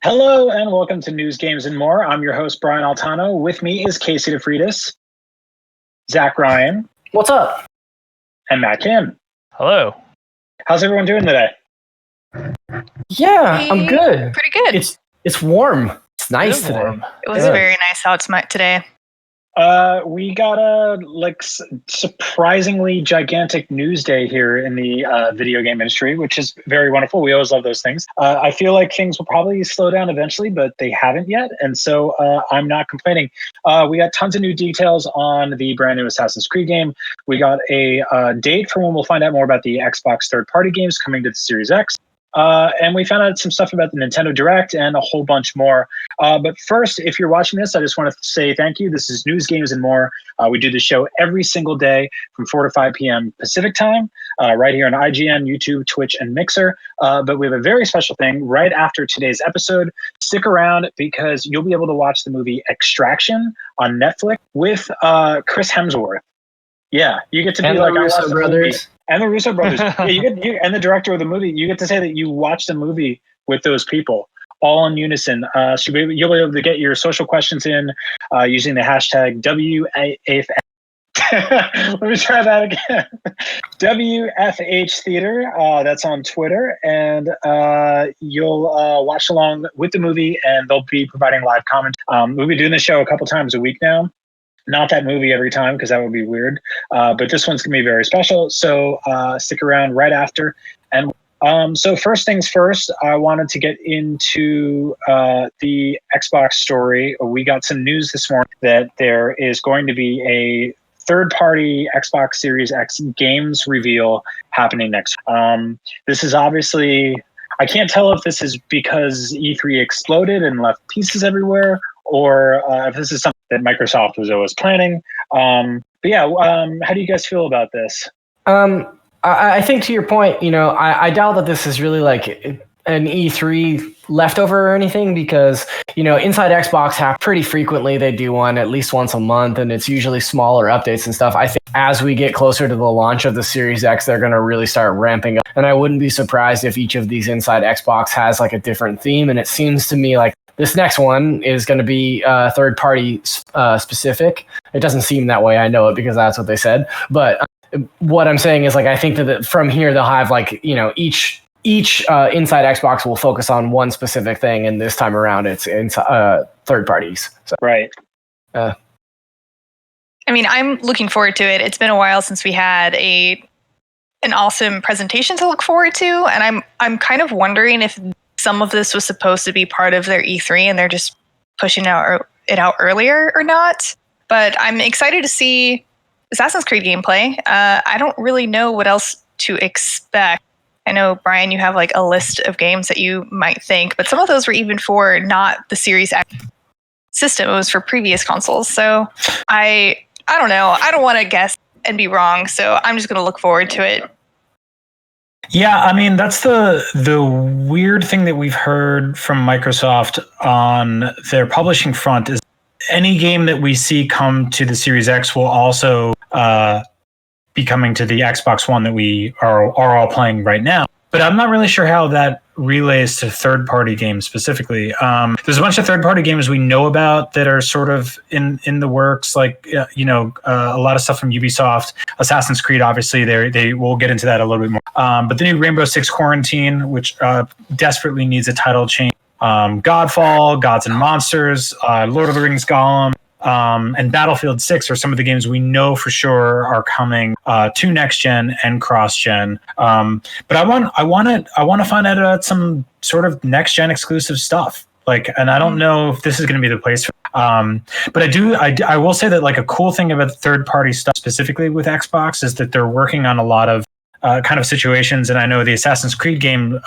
Hello and welcome to News, Games, and More. I'm your host, Brian Altano. With me is Casey DeFreitas, Zach Ryan. What's up? And Matt Kim. Hello. How's everyone doing today? Yeah, I'm good. Pretty good. It's warm. It's nice today. Warm. It was very nice out today. We got a surprisingly gigantic news day here in the video game industry, which is very wonderful. We always love those things. I feel like things will probably slow down eventually, but they haven't yet, and so I'm not complaining. We got tons of new details on the brand new Assassin's Creed game. We got a date for when we'll find out more about the Xbox third-party games coming to the Series X. And we found out some stuff about the Nintendo Direct and a whole bunch more. But first, if you're watching this, I just want to say thank you. This is News, Games, and More. We do the show every single day from 4 to 5 p.m. Pacific time, right here on IGN, YouTube, Twitch, and Mixer. But we have a very special thing right after today's episode. Stick around because you'll be able to watch the movie Extraction on Netflix with Chris Hemsworth. Yeah, you get to be and like, the Russo brothers. And the Russo brothers. And the director of the movie. You get to say that you watched a movie with those people all in unison. You'll be able to get your social questions in using the hashtag WAF. Let me try that again. WFH Theater. That's on Twitter. And you'll watch along with the movie, and they'll be providing live comments. We'll be doing the show a couple times a week now. Not that movie every time, because that would be weird. But this one's going to be very special. So stick around right after. And so first things first, I wanted to get into the Xbox story. We got some news this morning that there is going to be a third-party Xbox Series X games reveal happening next. This is obviously, I can't tell if this is because E3 exploded and left pieces everywhere, or if this is something that Microsoft was always planning. But yeah, how do you guys feel about this? I think to your point, I doubt that this is really like an E3 leftover or anything, because, inside Xbox pretty frequently they do one at least once a month, and it's usually smaller updates and stuff. I think as we get closer to the launch of the Series X, they're going to really start ramping up. And I wouldn't be surprised if each of these inside Xbox has like a different theme. And it seems to me like this next one is going to be third-party specific. It doesn't seem that way. I know it because that's what they said. But what I'm saying is, like, I think that from here they'll have like, each inside Xbox will focus on one specific thing, and this time around it's third parties. So, right. I mean, I'm looking forward to it. It's been a while since we had an awesome presentation to look forward to, and I'm kind of wondering if some of this was supposed to be part of their E3 and they're just pushing it out earlier or not. But I'm excited to see Assassin's Creed gameplay. I don't really know what else to expect. I know, Brian, you have like a list of games that you might think, but some of those were even for not the Series X system. It was for previous consoles. So I don't know. I don't want to guess and be wrong. So I'm just going to look forward to it. Yeah, I mean, that's the weird thing that we've heard from Microsoft on their publishing front is any game that we see come to the Series X will also be coming to the Xbox One that we are all playing right now. But I'm not really sure how that relays to third-party games specifically. There's a bunch of third-party games we know about that are sort of in the works, like a lot of stuff from Ubisoft. Assassin's Creed, obviously, they will get into that a little bit more. But the new Rainbow Six Quarantine, which desperately needs a title change. Godfall, Gods and Monsters, Lord of the Rings Gollum, and Battlefield 6 are some of the games we know for sure are coming to next gen and cross gen. But I want to find out about some sort of next gen exclusive stuff. And I don't know if this is going to be the place for. But I will say that like a cool thing about third party stuff specifically with Xbox is that they're working on a lot of kind of situations. And I know the Assassin's Creed game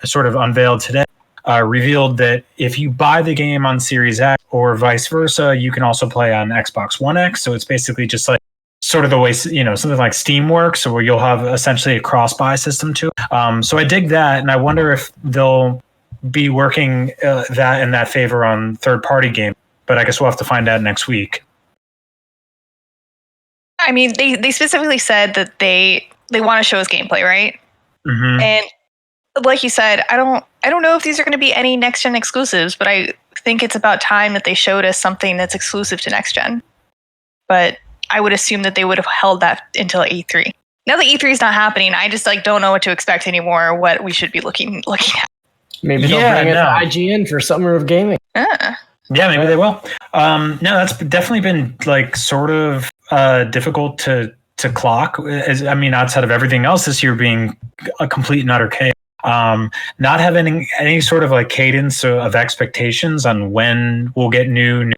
sort of unveiled today. Revealed that if you buy the game on Series X or vice versa, you can also play on Xbox One X. So it's basically just like sort of the way, something like Steam works, where you'll have essentially a cross-buy system too. So I dig that, and I wonder if they'll be working that in that favor on third-party games. But I guess we'll have to find out next week. I mean, they specifically said that they want to show us gameplay, right? Mm-hmm. And like you said, I don't I don't know if these are going to be any next gen exclusives, but I think it's about time that they showed us something that's exclusive to next gen. But I would assume that they would have held that until E3. Now that E3 is not happening, I just don't know what to expect anymore. What we should be looking at. Maybe they'll bring it to IGN for Summer of Gaming. Yeah, maybe they will. No, that's definitely been sort of difficult to clock. Outside of everything else this year being a complete and utter chaos. Not having any sort of cadence of expectations on when we'll get new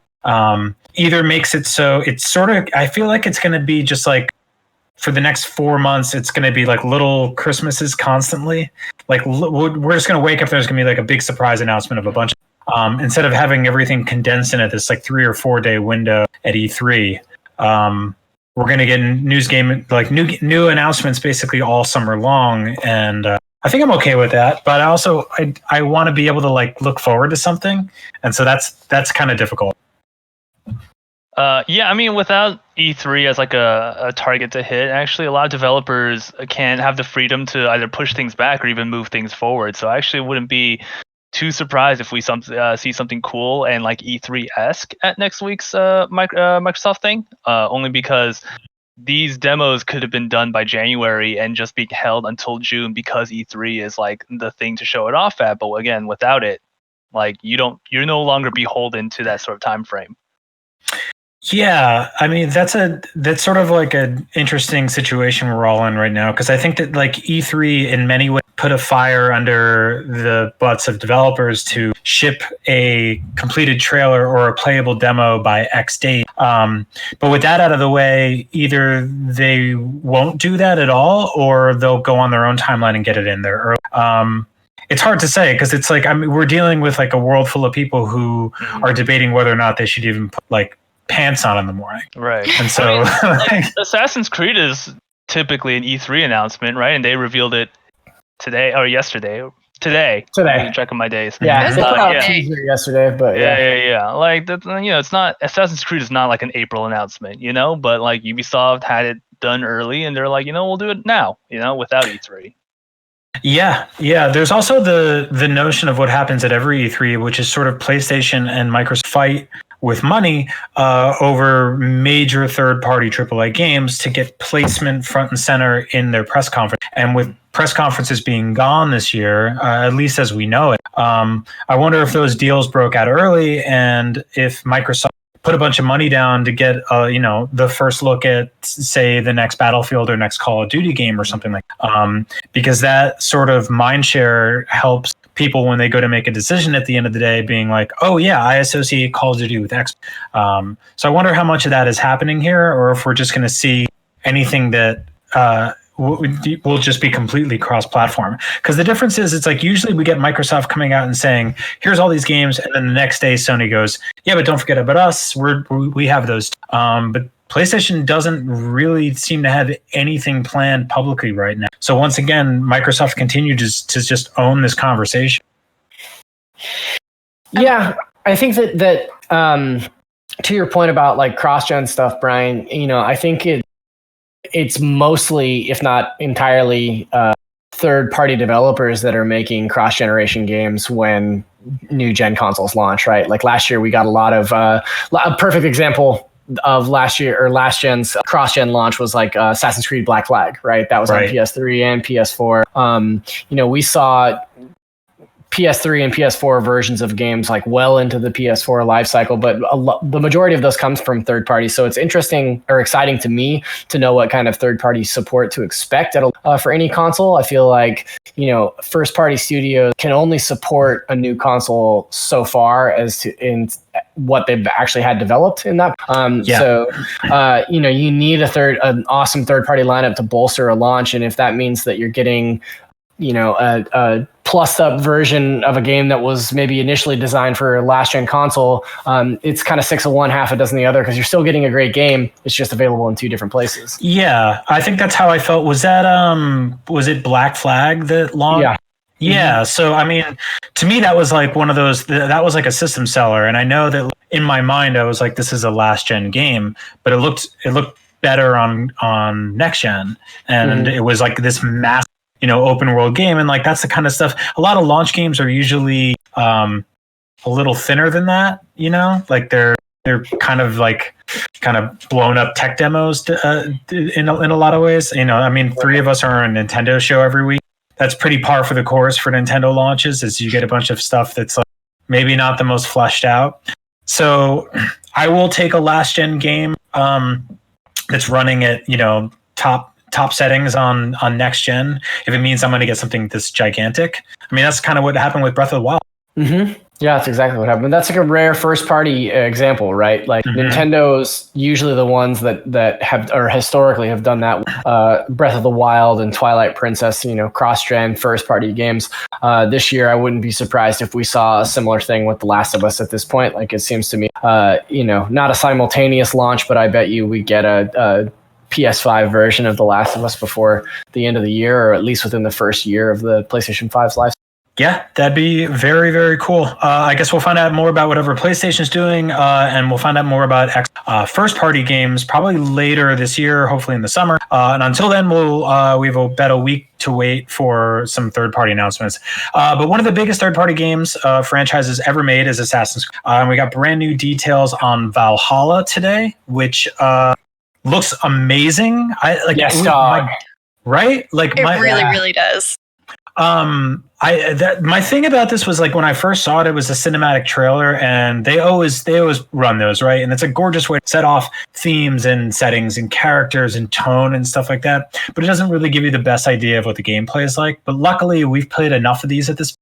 either makes it so it's sort of, I feel like it's going to be just for the next 4 months, it's going to be little Christmases constantly. We're just going to wake up, there's going to be a big surprise announcement of a bunch of, instead of having everything condensed into this 3 or 4 day window at E3. We're going to get new announcements basically all summer long. And I think I'm okay with that. But also, I want to be able to look forward to something. And so that's kind of difficult. Without E3 as a target to hit, actually a lot of developers can have the freedom to either push things back or even move things forward. So I actually wouldn't be too surprised if we see something cool and E3-esque at next week's Microsoft thing, only because these demos could have been done by January and just be held until June because E3 is the thing to show it off at. But again, without it, you're no longer beholden to that sort of time frame. Yeah, that's sort of an interesting situation we're all in right now, because I think that E3 in many ways put a fire under the butts of developers to ship a completed trailer or a playable demo by X date. But with that out of the way, either they won't do that at all, or they'll go on their own timeline and get it in there early. It's hard to say, because it's we're dealing with a world full of people who are debating whether or not they should even put pants on in the morning. Right. And so Assassin's Creed is typically an E3 announcement, right? And they revealed it today or yesterday. Today. I'm checking my days. Yeah. Yesterday, but yeah. It's not, Assassin's Creed is not an April announcement, but Ubisoft had it done early and they're we'll do it now, without E3. Yeah. There's also the notion of what happens at every E3, which is sort of PlayStation and Microsoft fight with money over major third-party AAA games to get placement front and center in their press conference. And with press conferences being gone this year, at least as we know it, I wonder if those deals broke out early and if Microsoft put a bunch of money down to get the first look at, say, the next Battlefield or next Call of Duty game or something because that sort of mindshare helps people when they go to make a decision at the end of the day, being oh yeah, I associate Call of Duty with X. So I wonder how much of that is happening here, or if we're just going to see anything that will just be completely cross-platform. Because the difference is, it's usually we get Microsoft coming out and saying, here's all these games, and then the next day Sony goes, yeah, but don't forget about us, we have those. But PlayStation doesn't really seem to have anything planned publicly right now. So once again, Microsoft continues to just own this conversation. Yeah, I think that to your point about cross-gen stuff, Brian, I think it's mostly, if not entirely, third-party developers that are making cross-generation games when new gen consoles launch, right? Last year, we got a lot of a perfect example of last gen's cross-gen launch was Assassin's Creed Black Flag, right? That was on PS3 and PS4. We saw PS3 and PS4 versions of games well into the PS4 life cycle, but the majority of those comes from third parties. So it's interesting or exciting to me to know what kind of third party support to expect for any console. I feel first party studios can only support a new console so far as to in what they've actually had developed in that. So you need an awesome third party lineup to bolster a launch, and if that means that you're getting a plussed up version of a game that was maybe initially designed for a last gen console, it's kind of 6 of one, half a dozen the other, because you're still getting a great game. It's just available in 2 different places. Yeah, I think that's how I felt. Was that was it Black Flag that launched? Yeah. So to me that was one of those, that was a system seller, and I know that in my mind I was this is a last gen game, but it looked better on next gen, and it was this massive open world game. And like, that's the kind of stuff. A lot of launch games are usually a little thinner than that, like they're kind of blown up tech demos in a lot of ways. I mean, three of us are on a Nintendo show every week. That's pretty par for the course for Nintendo launches, is you get a bunch of stuff that's like maybe not the most fleshed out. So I will take a last gen game that's running at top settings on next gen if it means I'm going to get something this gigantic. I mean, that's kind of what happened with Breath of the Wild. Mm-hmm. Yeah, that's exactly what happened. That's like a rare first party example, right? Like Nintendo's usually the ones that have, or historically have done that. Breath of the Wild and Twilight Princess, cross-gen first party games. This year, I wouldn't be surprised if we saw a similar thing with The Last of Us at this point. Like, it seems to me, not a simultaneous launch, but I bet you we get a PS5 version of The Last of Us before the end of the year, or at least within the first year of the PlayStation 5's life. Yeah, that'd be very, very cool. I guess we'll find out more about whatever PlayStation's doing, and we'll find out more about first-party games probably later this year, hopefully in the summer. And until then, we have about a week to wait for some third-party announcements. But one of the biggest third-party games franchises ever made is Assassin's Creed. And we got brand new details on Valhalla today, which looks amazing. Right? Like it really does. My thing about this was, like, when I first saw it, it was a cinematic trailer, and they always run those, right? And it's a gorgeous way to set off themes and settings and characters and tone and stuff like that. But it doesn't really give you the best idea of what the gameplay is like. But luckily, we've played enough of these at this,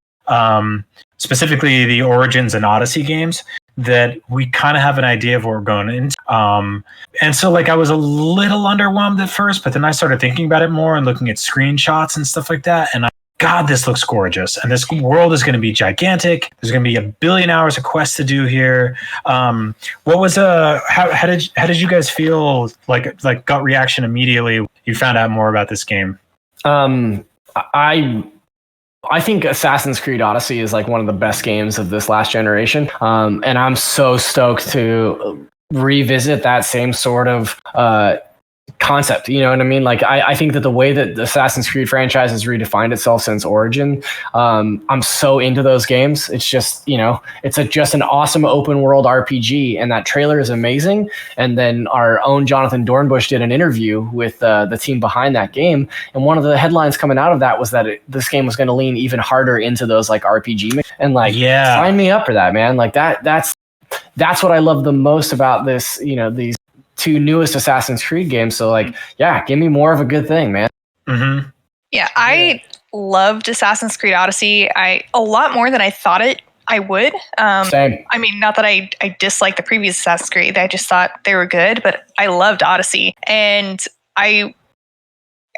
specifically the Origins and Odyssey games, that we kind of have an idea of what we're going into. And so, like, I was a little underwhelmed at first, but then I started thinking about it more and looking at screenshots and stuff like that. And God, this looks gorgeous. And this world is going to be gigantic. There's going to be 1 billion hours of quests to do here. What was how did you guys feel, like gut reaction immediately you found out more about this game? I think Assassin's Creed Odyssey is like one of the best games of this last generation. And I'm so stoked to revisit that same sort of concept. You know what I mean? Like, I think that the way that the Assassin's Creed franchise has redefined itself since Origin, I'm so into those games. It's just, it's just an awesome open world RPG, and that trailer is amazing. And then our own Jonathan Dornbush did an interview with the team behind that game, and one of the headlines coming out of that was that this game was going to lean even harder into those like RPG and sign me up for that, man. Like that's what I love the most about this, these two newest Assassin's Creed games. So give me more of a good thing, man. Mm-hmm. Yeah, I loved Assassin's Creed Odyssey. A lot more than I thought I would. Same. I mean, not that I disliked the previous Assassin's Creed. I just thought they were good, but I loved Odyssey. And I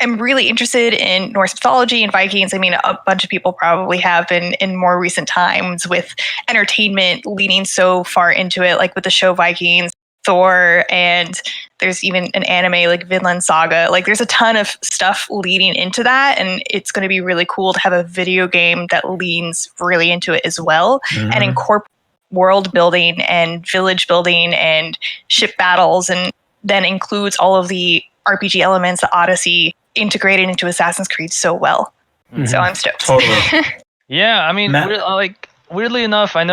am really interested in Norse mythology and Vikings. I mean, a bunch of people probably have been in more recent times, with entertainment leaning so far into it, like with the show Vikings, Thor, and there's even an anime like Vinland Saga. Like, there's a ton of stuff leading into that, and it's going to be really cool to have a video game that leans really into it as well, and incorporate world building and village building and ship battles, and then includes all of the RPG elements that Odyssey integrated into Assassin's Creed so well. So I'm stoked. Totally. Yeah, I mean, weirdly enough, I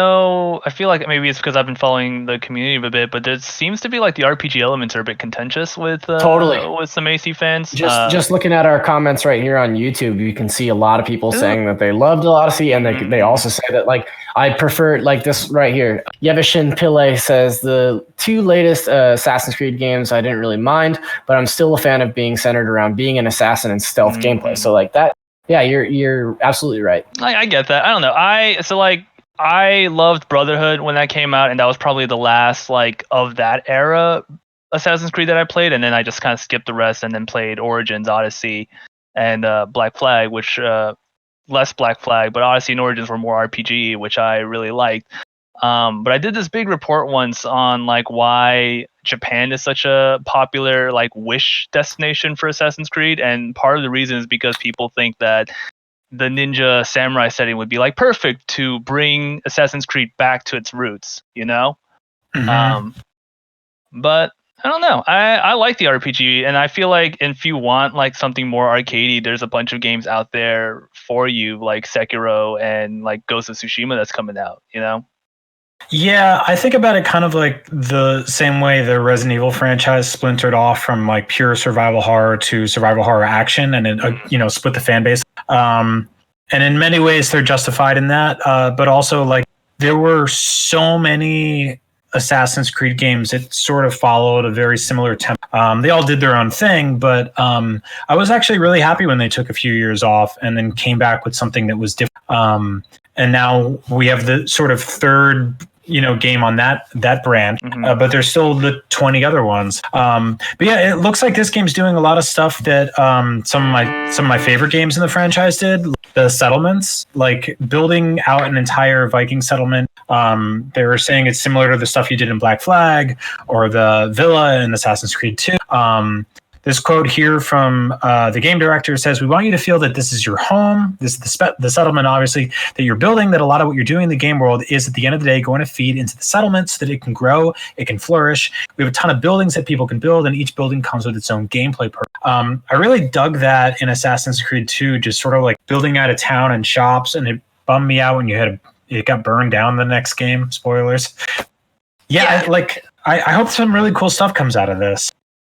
feel like maybe it's because I've been following the community a bit, but there seems to be like the RPG elements are a bit contentious with some AC fans. Just looking at our comments right here on YouTube, you can see a lot of people saying that they loved Odyssey, and they also say that, like, I prefer, like, this right here. Yevishin Pillay says the two latest Assassin's Creed games I didn't really mind, but I'm still a fan of being centered around being an assassin and stealth gameplay. So like that. Yeah, you're absolutely right. I get that. I don't know. I loved Brotherhood when that came out, and that was probably the last of that era Assassin's Creed that I played, and then I just kind of skipped the rest and then played Origins, Odyssey, and Black Flag, which less Black Flag, but Odyssey and Origins were more RPG, which I really liked. But I did this big report once on why Japan is such a popular wish destination for Assassin's Creed, and part of the reason is because people think that the ninja samurai setting would be perfect to bring Assassin's Creed back to its roots, But I don't know. I like the RPG, and I feel like if you want like something more arcadey, there's a bunch of games out there for you, like Sekiro and like Ghost of Tsushima that's coming out. You know? Yeah, I think about it kind of like the same way the Resident Evil franchise splintered off from like pure survival horror to survival horror action, and it split the fan base. And in many ways, they're justified in that. But also, like, there were so many Assassin's Creed games that sort of followed a very similar template. They all did their own thing, but I was actually really happy when they took a few years off and then came back with something that was different. And now we have the sort of third game on that branch, but there's still the 20 other ones. But yeah, it looks like this game's doing a lot of stuff that some of my favorite games in the franchise did. The settlements, like building out an entire Viking settlement. They were saying it's similar to the stuff you did in Black Flag or the villa in Assassin's Creed 2. This quote here from the game director says, "We want you to feel that this is your home. This is the settlement, obviously, that you're building, that a lot of what you're doing in the game world is at the end of the day going to feed into the settlement so that it can grow, it can flourish. We have a ton of buildings that people can build, and each building comes with its own gameplay purpose." I really dug that in Assassin's Creed 2, just sort of like building out a town and shops, and it bummed me out when it got burned down the next game. Spoilers. Yeah. I hope some really cool stuff comes out of this.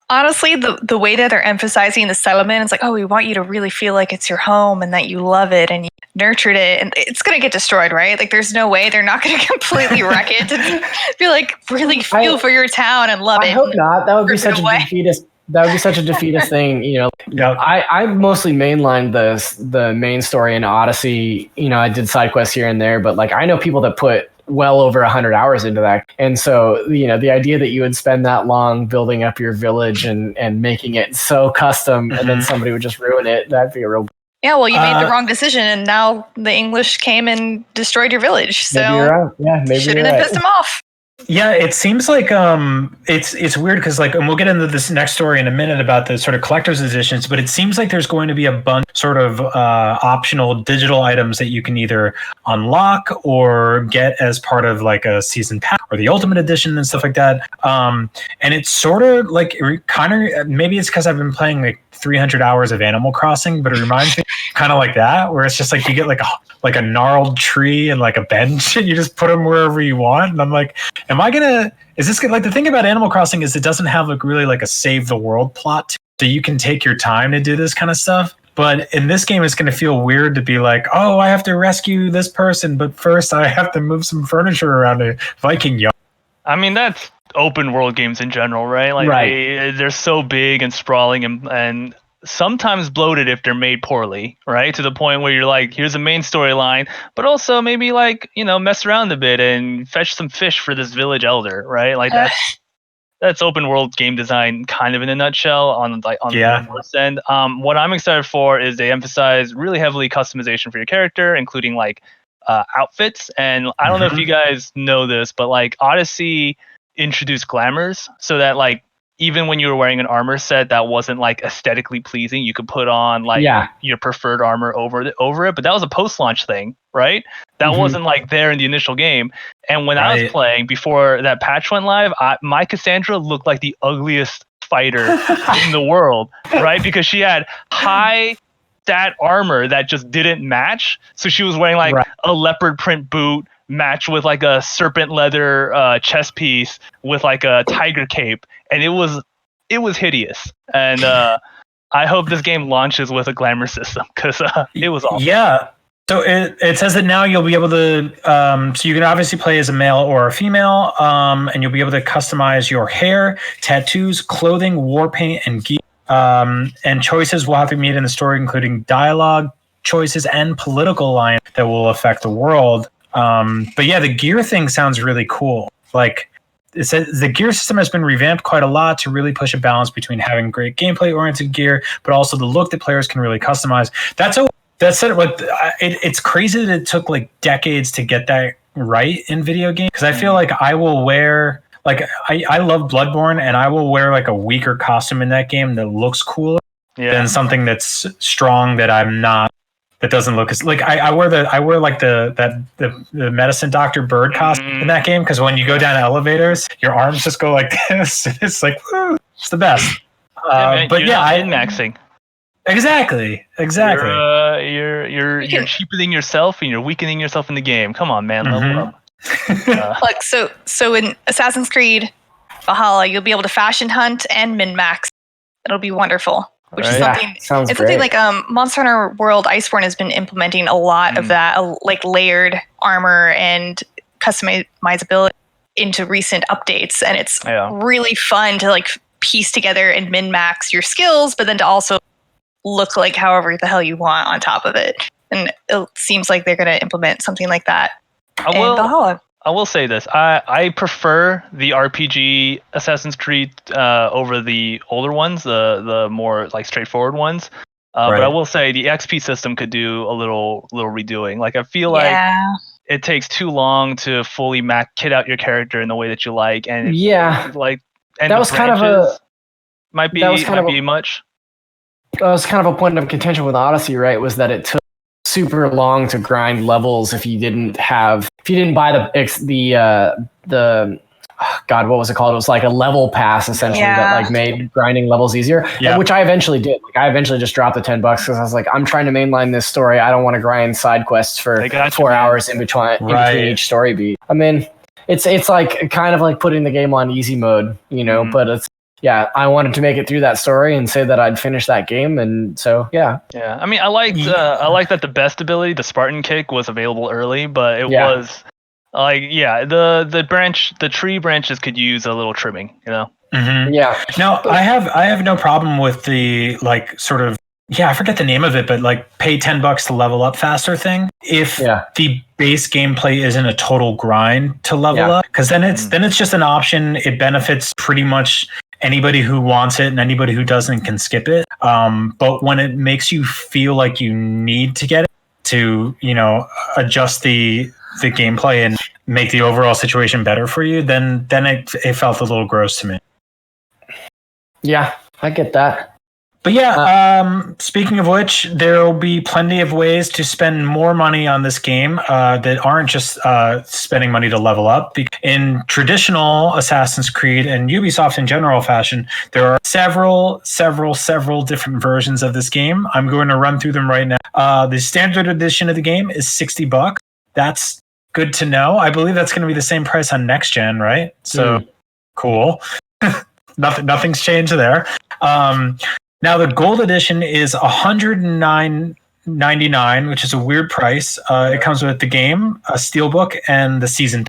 Honestly, the way that they're emphasizing the settlement, it's like, oh, we want you to really feel like it's your home and that you love it and you nurtured it, and it's going to get destroyed, right? Like, there's no way they're not going to completely wreck it and be like, really feel for your town and love it. I hope not. That would be such a defeatist. That would be such a defeatist thing, Yep. I mostly mainlined the main story in Odyssey. I did side quests here and there, but like I know people that put well over 100 hours into that, and so the idea that you would spend that long building up your village and making it so custom, and then somebody would just ruin it, that'd be a real. Yeah, well, you made the wrong decision, and now the English came and destroyed your village. So maybe you're right. Yeah, maybe shouldn't have pissed them off. Yeah, it seems like it's weird because and we'll get into this next story in a minute about the sort of collector's editions, but it seems like there's going to be a bunch sort of optional digital items that you can either unlock or get as part of like a season pass or the ultimate edition and stuff like that. And it's sort of like maybe it's because I've been playing like 300 hours of Animal Crossing, but it reminds me kind of like that, where it's just like you get like a gnarled tree and like a bench and you just put them wherever you want. And I'm like, is this like the thing about Animal Crossing is it doesn't have like really like a save the world plot, so you can take your time to do this kind of stuff. But in this game, it's going to feel weird to be like, oh, I have to rescue this person, but first I have to move some furniture around a Viking yard. I mean, that's open world games in general, right? Like they're so big and sprawling and sometimes bloated if they're made poorly, right? To the point where you're like, here's a main storyline, but also maybe like, mess around a bit and fetch some fish for this village elder, right? Like that's open world game design kind of in a nutshell on the first end. What I'm excited for is they emphasize really heavily customization for your character, including like outfits. And I don't know if you guys know this, but like Odyssey introduced glamours so that like even when you were wearing an armor set that wasn't like aesthetically pleasing, you could put on like your preferred armor over it. But that was a post-launch thing, right? That wasn't like there in the initial game. And when I was playing before that patch went live, my Cassandra looked like the ugliest fighter in the world, right? Because she had high stat armor that just didn't match. So she was wearing like a leopard print boot matched with like a serpent leather chest piece with like a tiger cape, and it was hideous. And I hope this game launches with a glamour system because it was awesome. Yeah. So it says that now you'll be able to, so you can obviously play as a male or a female, and you'll be able to customize your hair, tattoos, clothing, war paint, and gear. And choices will have to be made in the story, including dialogue choices and political alliance that will affect the world. But yeah, the gear thing sounds really cool. Like it says, the gear system has been revamped quite a lot to really push a balance between having great gameplay-oriented gear, but also the look that players can really customize. It's crazy that it took like decades to get that right in video games. Because I feel like I will wear, like I love Bloodborne, and I will wear like a weaker costume in that game that looks cooler than something that's strong that I'm not that doesn't look as like I wear like the medicine doctor bird costume in that game, because when you go down elevators, your arms just go like this. It's like, woo, it's the best. But you're yeah, not min-maxing. Exactly. You're cheapening yourself and you're weakening yourself in the game. Come on, man, level up. Look, so in Assassin's Creed Valhalla, you'll be able to fashion hunt and min-max. It'll be wonderful. Which is something. Sounds it's great. something like Monster Hunter World Iceborne has been implementing a lot of that, like layered armor and customizability into recent updates, and it's really fun to like piece together and min-max your skills, but then to also look like however the hell you want on top of it. And it seems like they're going to implement something like that in Valhalla. I will say this. I prefer the RPG Assassin's Creed over the older ones, the more like straightforward ones. But I will say the XP system could do a little redoing. Like I feel like it takes too long to fully kit out your character in the way that you like, and and that was kind of might be much. That was kind of a point of contention with Odyssey, right? Was that it took super long to grind levels if you didn't buy the God, what was it called? It was like a level pass essentially that like made grinding levels easier, which I eventually did. Like I eventually just dropped the $10 because I was like, I'm trying to mainline this story. I don't want to grind side quests for 4 hours in between each story beat. I mean, it's like kind of like putting the game on easy mode, but it's. Yeah, I wanted to make it through that story and say that I'd finish that game, and so yeah. Yeah, I mean, I liked that the best ability, the Spartan kick, was available early, but it was like the tree branches could use a little trimming, Mm-hmm. Yeah. No, I have no problem with the like sort of I forget the name of it, but like pay $10 to level up faster thing. If the base gameplay isn't a total grind to level up, because then it's just an option. It benefits pretty much anybody who wants it, and anybody who doesn't can skip it. But when it makes you feel like you need to get it to, adjust the gameplay and make the overall situation better for you, then it felt a little gross to me. Yeah, I get that. But speaking of which, there will be plenty of ways to spend more money on this game that aren't just spending money to level up. In traditional Assassin's Creed and Ubisoft in general fashion, there are several different versions of this game. I'm going to run through them right now. The standard edition of the game is $60. That's good to know. I believe that's going to be the same price on next gen, right? So cool. Nothing's changed there. Now the gold edition is $109.99, which is a weird price. It comes with the game, a steelbook, and the season,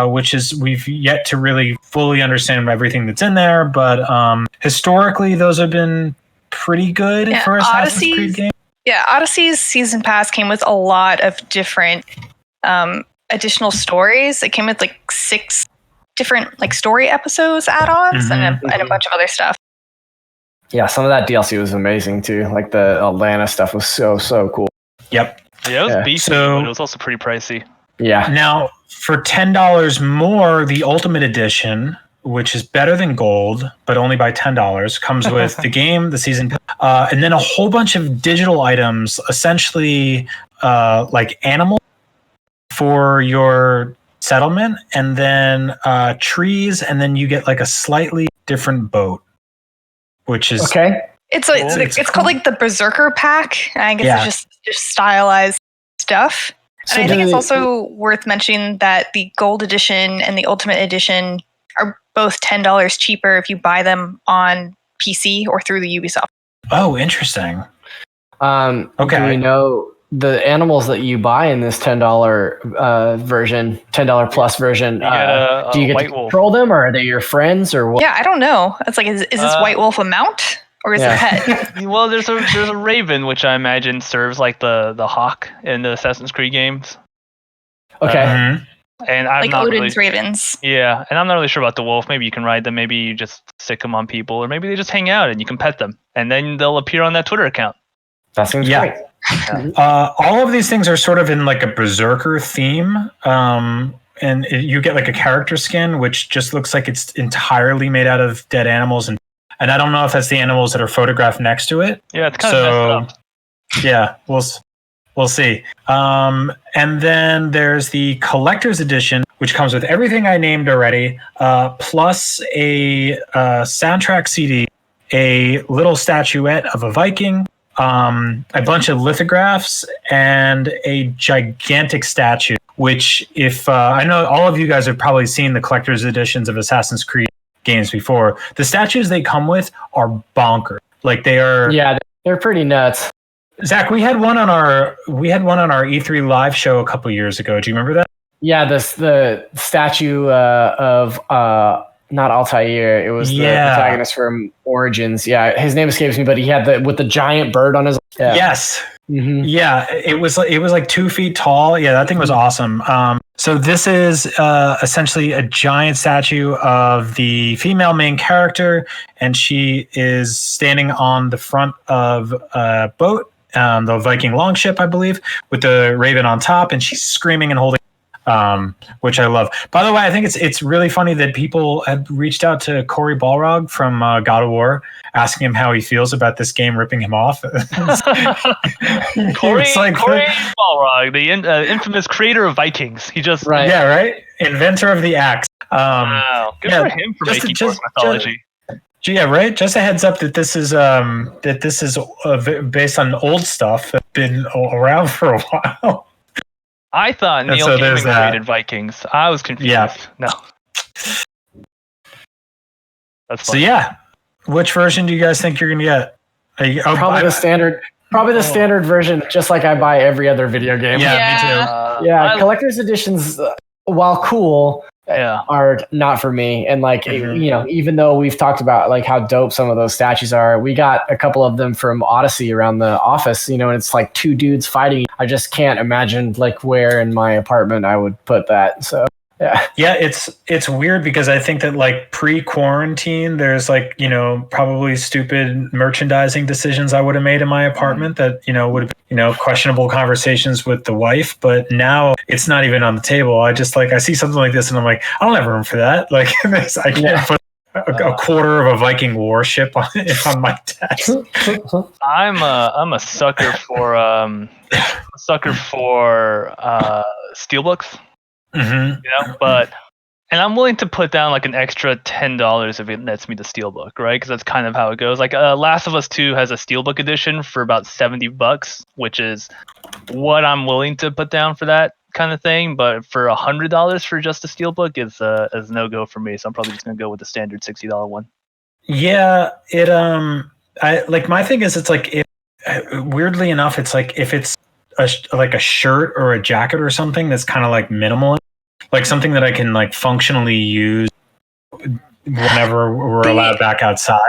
which is we've yet to really fully understand everything that's in there. But historically, those have been pretty good for Assassin's Creed games. Yeah, Odyssey's season pass came with a lot of different additional stories. It came with like 6 different like story episodes, add-ons, and a bunch of other stuff. Yeah, some of that DLC was amazing too. Like the Atlanta stuff was so cool. Yep. Yeah, it was beefy, but it was also pretty pricey. Yeah. Now, for $10 more, the Ultimate Edition, which is better than Gold, but only by $10, comes with the game, the season, and then a whole bunch of digital items, essentially like animals for your settlement, and then trees, and then you get like a slightly different boat. Which is It's called like the Berserker Pack. I guess it's just stylized stuff. And I think it's also worth mentioning that the Gold Edition and the Ultimate Edition are both $10 cheaper if you buy them on PC or through the Ubisoft. Oh, interesting. Do we know the animals that you buy in this $10 version, $10 plus version? Do you get to control them, or are they your friends, or what? Yeah, I don't know. It's like, is this White Wolf a mount, or is it a pet? Well, there's a raven, which I imagine serves like the hawk in the Assassin's Creed games. Okay. And I'm like not Odin's ravens. Yeah, and I'm not really sure about the wolf. Maybe you can ride them. Maybe you just stick them on people, or maybe they just hang out and you can pet them, and then they'll appear on that Twitter account. That seems great. All of these things are sort of in like a berserker theme, and you get like a character skin, which just looks like it's entirely made out of dead animals, and I don't know if that's the animals that are photographed next to it. Yeah, it's kind of messed up. Yeah, We'll see. And then there's the collector's edition, which comes with everything I named already, plus a soundtrack CD, a little statuette of a Viking, a bunch of lithographs, and a gigantic statue. Which, if I know all of you guys have probably seen the collector's editions of Assassin's Creed games before, the statues they come with are bonkers. Like they are. Yeah, they're pretty nuts. Zach, we had one on our E3 live show a couple years ago. Do you remember that? Yeah, the statue of not Altair. It was the protagonist from Origins. Yeah, his name escapes me, but he had with the giant bird on his. Yeah. Yes. Mm-hmm. Yeah, it was like 2 feet tall. Yeah, that thing was awesome. So this is essentially a giant statue of the female main character, and she is standing on the front of a boat, the Viking longship, I believe, with the raven on top, and she's screaming and holding, which I love. By the way, I think it's really funny that people have reached out to Cory Balrog from God of War, asking him how he feels about this game ripping him off. Cory Balrog, the infamous creator of Vikings. He just inventor of the axe. Wow, good for him for making Norse mythology. Yeah, right. Just a heads up that this is based on old stuff that's been around for a while. I thought Neil Gaiman created Vikings. I was confused. Yeah. No. That's funny. So yeah, which version do you guys think you're gonna get? Probably the standard version, just like I buy every other video game. Yeah, me too. Collector's editions, while cool, are not for me. And even though we've talked about like how dope some of those statues are, we got a couple of them from Odyssey around the office, and it's like two dudes fighting. I just can't imagine like where in my apartment I would put that. So yeah, it's weird because I think that like pre-quarantine, there's like probably stupid merchandising decisions I would have made in my apartment that would have questionable conversations with the wife, but now it's not even on the table. I just I see something like this and I'm like, I don't have room for that. Like I can't put a quarter of a Viking warship on my desk. I'm a sucker for steelbooks. Mm-hmm. And I'm willing to put down like an extra $10 if it nets me the steelbook, right? Because that's kind of how it goes. Like Last of Us 2 has a steelbook edition for about $70, which is what I'm willing to put down for that kind of thing. But for $100 for just a steelbook is no go for me. So I'm probably just gonna go with the standard $60 one. Yeah, my thing is weirdly enough, it's like if it's a shirt or a jacket or something that's kind of like minimal, like something that I can like functionally use whenever we're allowed back outside.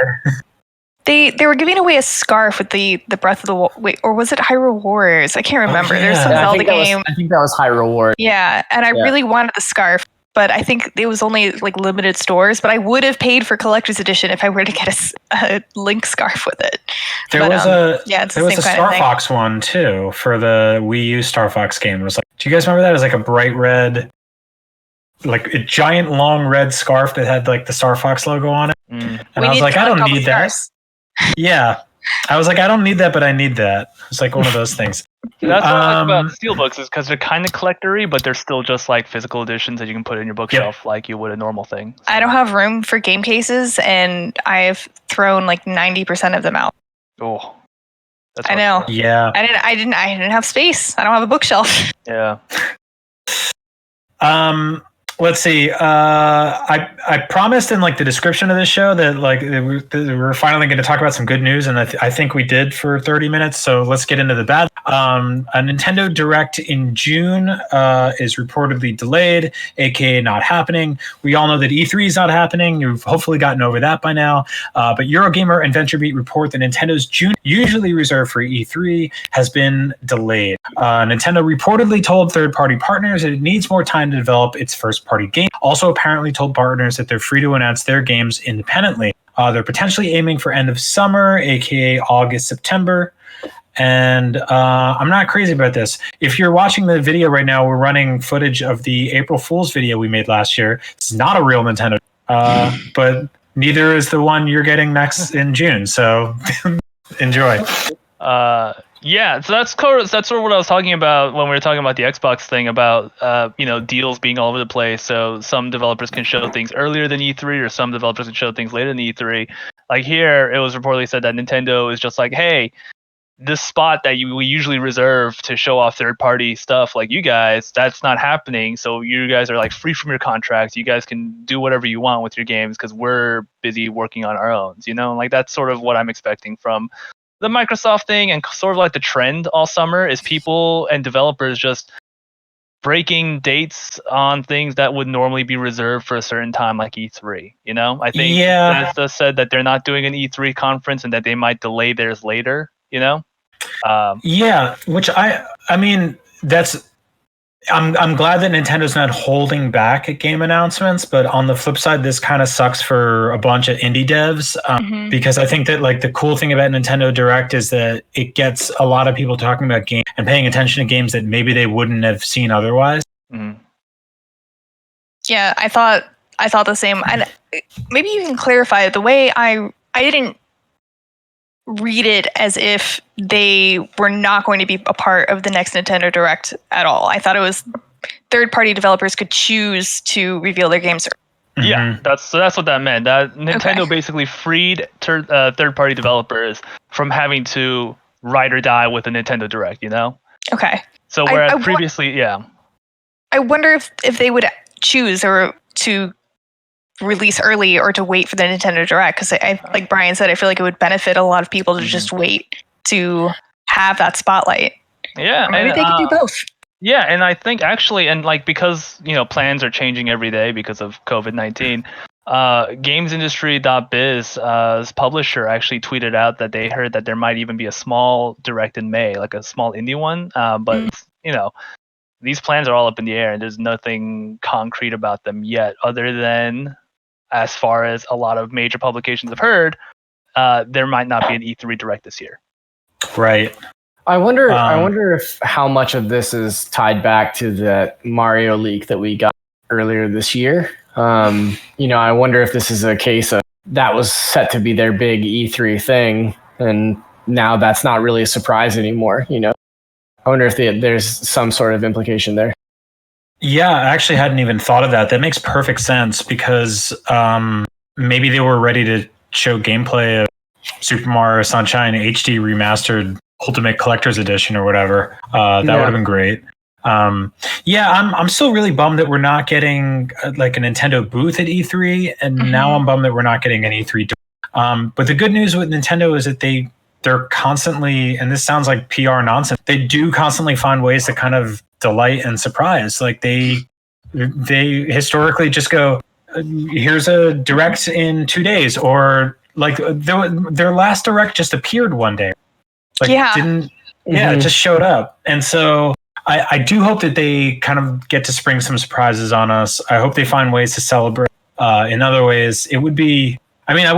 They were giving away a scarf with the Breath of the or was it Hyrule Warriors? I can't remember. There's some Zelda game. I think that was Hyrule Warriors. Yeah, and I really wanted the scarf, but I think it was only like limited stores. But I would have paid for collector's edition if I were to get a Link scarf with it. There was a Star Fox one too for the Wii U Star Fox game. It was like, do you guys remember that? It was like a bright red, like a giant long red scarf that had like the Star Fox logo on it. And I was like, I don't need that. Yeah. I was like, I don't need that, but I need that. It's like one of those things. That's what I like about steelbooks is because they're kind of collector-y, but they're still just like physical editions that you can put in your bookshelf like you would a normal thing. So. I don't have room for game cases, and I've thrown like 90% of them out. Oh, that's I know. Yeah, I didn't have space. I don't have a bookshelf. Yeah. Let's see. I promised in like the description of this show that like we're finally going to talk about some good news, and I think we did for 30 minutes. So let's get into the bad. A Nintendo Direct in June is reportedly delayed, aka not happening. We all know that E3 is not happening. You've hopefully gotten over that by now. But Eurogamer and VentureBeat report that Nintendo's June, usually reserved for E3, has been delayed. Nintendo reportedly told third-party partners that it needs more time to develop its first-party game. Also apparently told partners that they're free to announce their games independently. They're potentially aiming for end of summer, aka August, September. And I'm not crazy about this. If you're watching the video right now, we're running footage of the April Fool's video we made last year. It's not a real Nintendo, but neither is the one you're getting next in June. So enjoy. Yeah, so that's sort of what I was talking about when we were talking about the Xbox thing about deals being all over the place. So some developers can show things earlier than E3, or some developers can show things later than E3. Like here, it was reportedly said that Nintendo is just like, hey, this spot that we usually reserve to show off third-party stuff, like you guys, that's not happening. So you guys are like free from your contracts. You guys can do whatever you want with your games because we're busy working on our own. Like that's sort of what I'm expecting from the Microsoft thing, and sort of like the trend all summer is people and developers just breaking dates on things that would normally be reserved for a certain time, like E3. I think Bethesda said that they're not doing an E3 conference and that they might delay theirs later. Which I mean, that's. I'm glad that Nintendo's not holding back at game announcements, but on the flip side, this kind of sucks for a bunch of indie devs because I think that like the cool thing about Nintendo Direct is that it gets a lot of people talking about games and paying attention to games that maybe they wouldn't have seen otherwise. Mm-hmm. Yeah, I thought the same. And maybe you can clarify the way I didn't read it as if they were not going to be a part of the next Nintendo Direct at all. I thought it was third-party developers could choose to reveal their games. Yeah, that's what that meant. That Nintendo basically freed third-party developers from having to ride or die with a Nintendo Direct. Okay. So whereas previously, I wonder if they would choose or to release early or to wait for the Nintendo Direct, because like Brian said, I feel like it would benefit a lot of people to just wait to have that spotlight. Yeah, or maybe they could do both. Yeah, and I think actually, and like because plans are changing every day because of COVID-19. GamesIndustry.biz's publisher actually tweeted out that they heard that there might even be a small Direct in May, like a small indie one. But these plans are all up in the air, and there's nothing concrete about them yet, other than, as far as a lot of major publications have heard, there might not be an E3 Direct this year. Right. I wonder if how much of this is tied back to that Mario leak that we got earlier this year. I wonder if this is a case of that was set to be their big E3 thing, and now that's not really a surprise anymore. I wonder if there's some sort of implication there. Yeah, I actually hadn't even thought of that. That makes perfect sense because maybe they were ready to show gameplay of Super Mario Sunshine HD Remastered Ultimate Collector's Edition or whatever. That would have been great. I'm still really bummed that we're not getting like a Nintendo booth at E3, and now I'm bummed that we're not getting an E3. But the good news with Nintendo is that they're constantly, and this sounds like PR nonsense, they do constantly find ways to kind of delight and surprise. Like they historically just go, here's a Direct in 2 days, or like their last Direct just appeared one day. It just showed up. And so I do hope that they kind of get to spring some surprises on us. I hope they find ways to celebrate. In other ways, it would be, I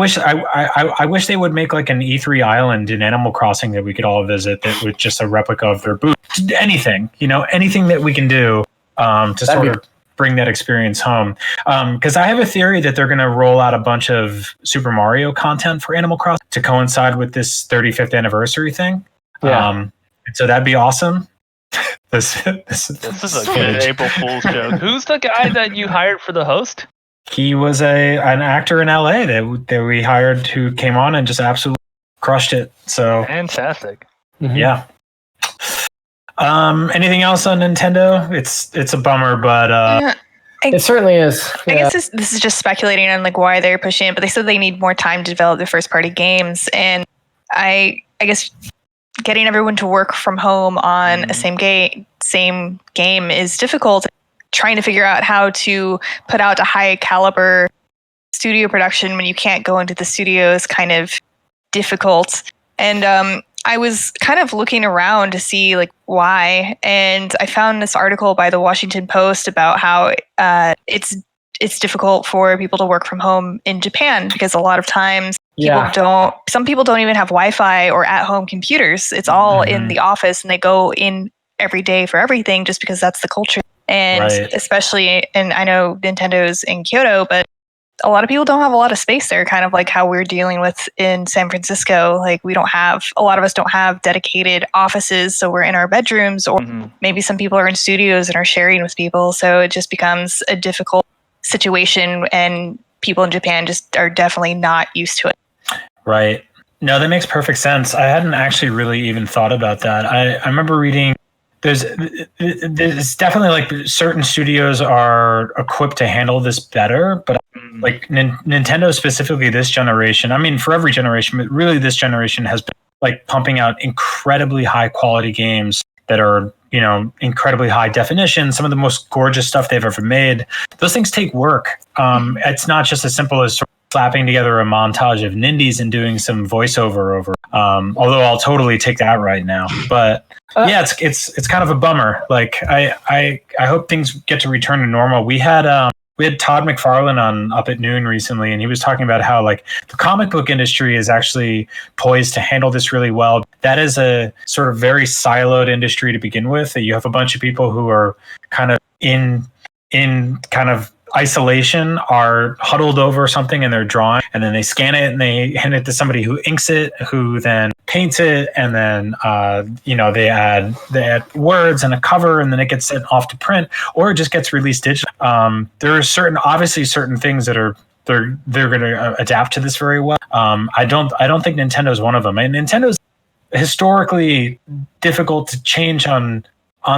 wish they would make like an E3 island in Animal Crossing that we could all visit that was just a replica of their booth. Anything, anything that we can do to sort of bring that experience home. Because I have a theory that they're going to roll out a bunch of Super Mario content for Animal Crossing to coincide with this 35th anniversary thing. Yeah. So that'd be awesome. This is a good April Fool's joke. Who's the guy that you hired for the host? He was an actor in LA that we hired who came on and just absolutely crushed it. So fantastic. Yeah. Anything else on Nintendo? It's a bummer, but it certainly is. I guess this is just speculating on like why they're pushing it, but they said they need more time to develop their first party games, and I guess getting everyone to work from home on a same game is difficult. Trying to figure out how to put out a high caliber studio production when you can't go into the studio is kind of difficult. And I was kind of looking around to see like why, and I found this article by the Washington Post about how it's difficult for people to work from home in Japan because a lot of times some people don't even have Wi-Fi or at-home computers. It's all in the office, and they go in every day for everything just because that's the culture. And especially, and I know Nintendo's in Kyoto, but a lot of people don't have a lot of space there, kind of like how we're dealing with in San Francisco. Like a lot of us don't have dedicated offices, so we're in our bedrooms, or maybe some people are in studios and are sharing with people. So it just becomes a difficult situation, and people in Japan just are definitely not used to it. Right. No, that makes perfect sense. I hadn't actually really even thought about that. I remember reading there's definitely like certain studios are equipped to handle this better, but like Nintendo specifically this generation, I mean for every generation, but really this generation has been like pumping out incredibly high quality games that are, you know, incredibly high definition, some of the most gorgeous stuff they've ever made. Those things take work. It's not just as simple as sort of slapping together a montage of nindies and doing some voiceover over. Although I'll totally take that right now. But yeah, it's kind of a bummer. Like I hope things get to return to normal. We had Todd McFarlane on Up at Noon recently, and he was talking about how like the comic book industry is actually poised to handle this really well. That is a sort of very siloed industry to begin with. You have a bunch of people who are kind of in kind of isolation, are huddled over something and they're drawing, and then they scan it and they hand it to somebody who inks it, who then paints it, and then they add words and a cover, and then it gets sent off to print, or it just gets released digital. There are certain things that are they're going to adapt to this very well. I don't think Nintendo is one of them. And Nintendo's historically difficult to change on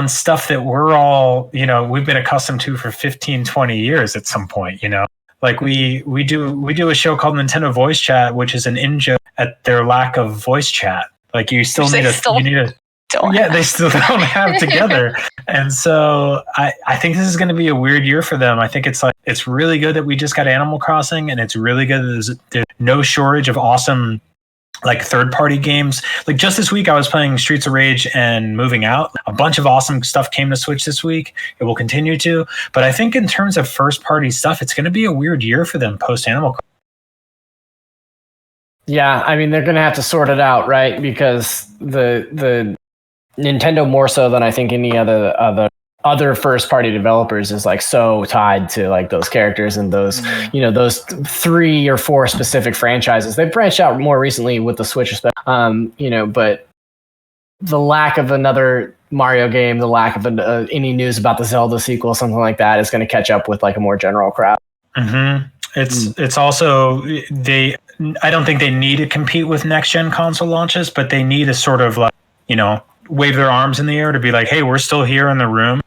stuff that we're all, we've been accustomed to for 15, 20 years at some point, like we do a show called Nintendo Voice Chat, which is an in-joke at their lack of voice chat. Like you still need they still don't have together. And so I think this is going to be a weird year for them. I think it's really good that we just got Animal Crossing, and it's really good that there's no shortage of awesome like third-party games. Like just this week I was playing Streets of Rage and Moving Out. A bunch of awesome stuff came to Switch this week. It will continue to. But I think in terms of first-party stuff, it's going to be a weird year for them post-Animal Crossing. Yeah, I mean, they're going to have to sort it out, right? Because the Nintendo, more so than I think any other first-party developers, is like so tied to like those characters and those those 3 or 4 specific franchises. They've branched out more recently with the Switch, but the lack of another Mario game, the lack of any news about the Zelda sequel, something like that, is going to catch up with like a more general crowd. It's also I don't think they need to compete with next-gen console launches, but they need to sort of like wave their arms in the air to be like, hey, we're still here in the room.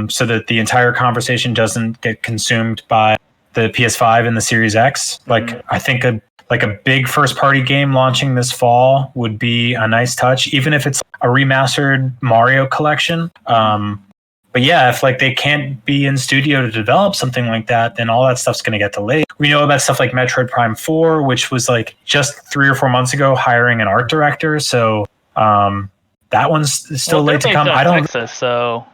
So that the entire conversation doesn't get consumed by the PS5 and the Series X. Like I think a big first party game launching this fall would be a nice touch, even if it's a remastered Mario collection. But yeah, if like they can't be in studio to develop something like that, then all that stuff's going to get delayed. We know about stuff like Metroid Prime 4, which was like just 3 or 4 months ago hiring an art director. So that one's still late to come. I don't. Texas, so.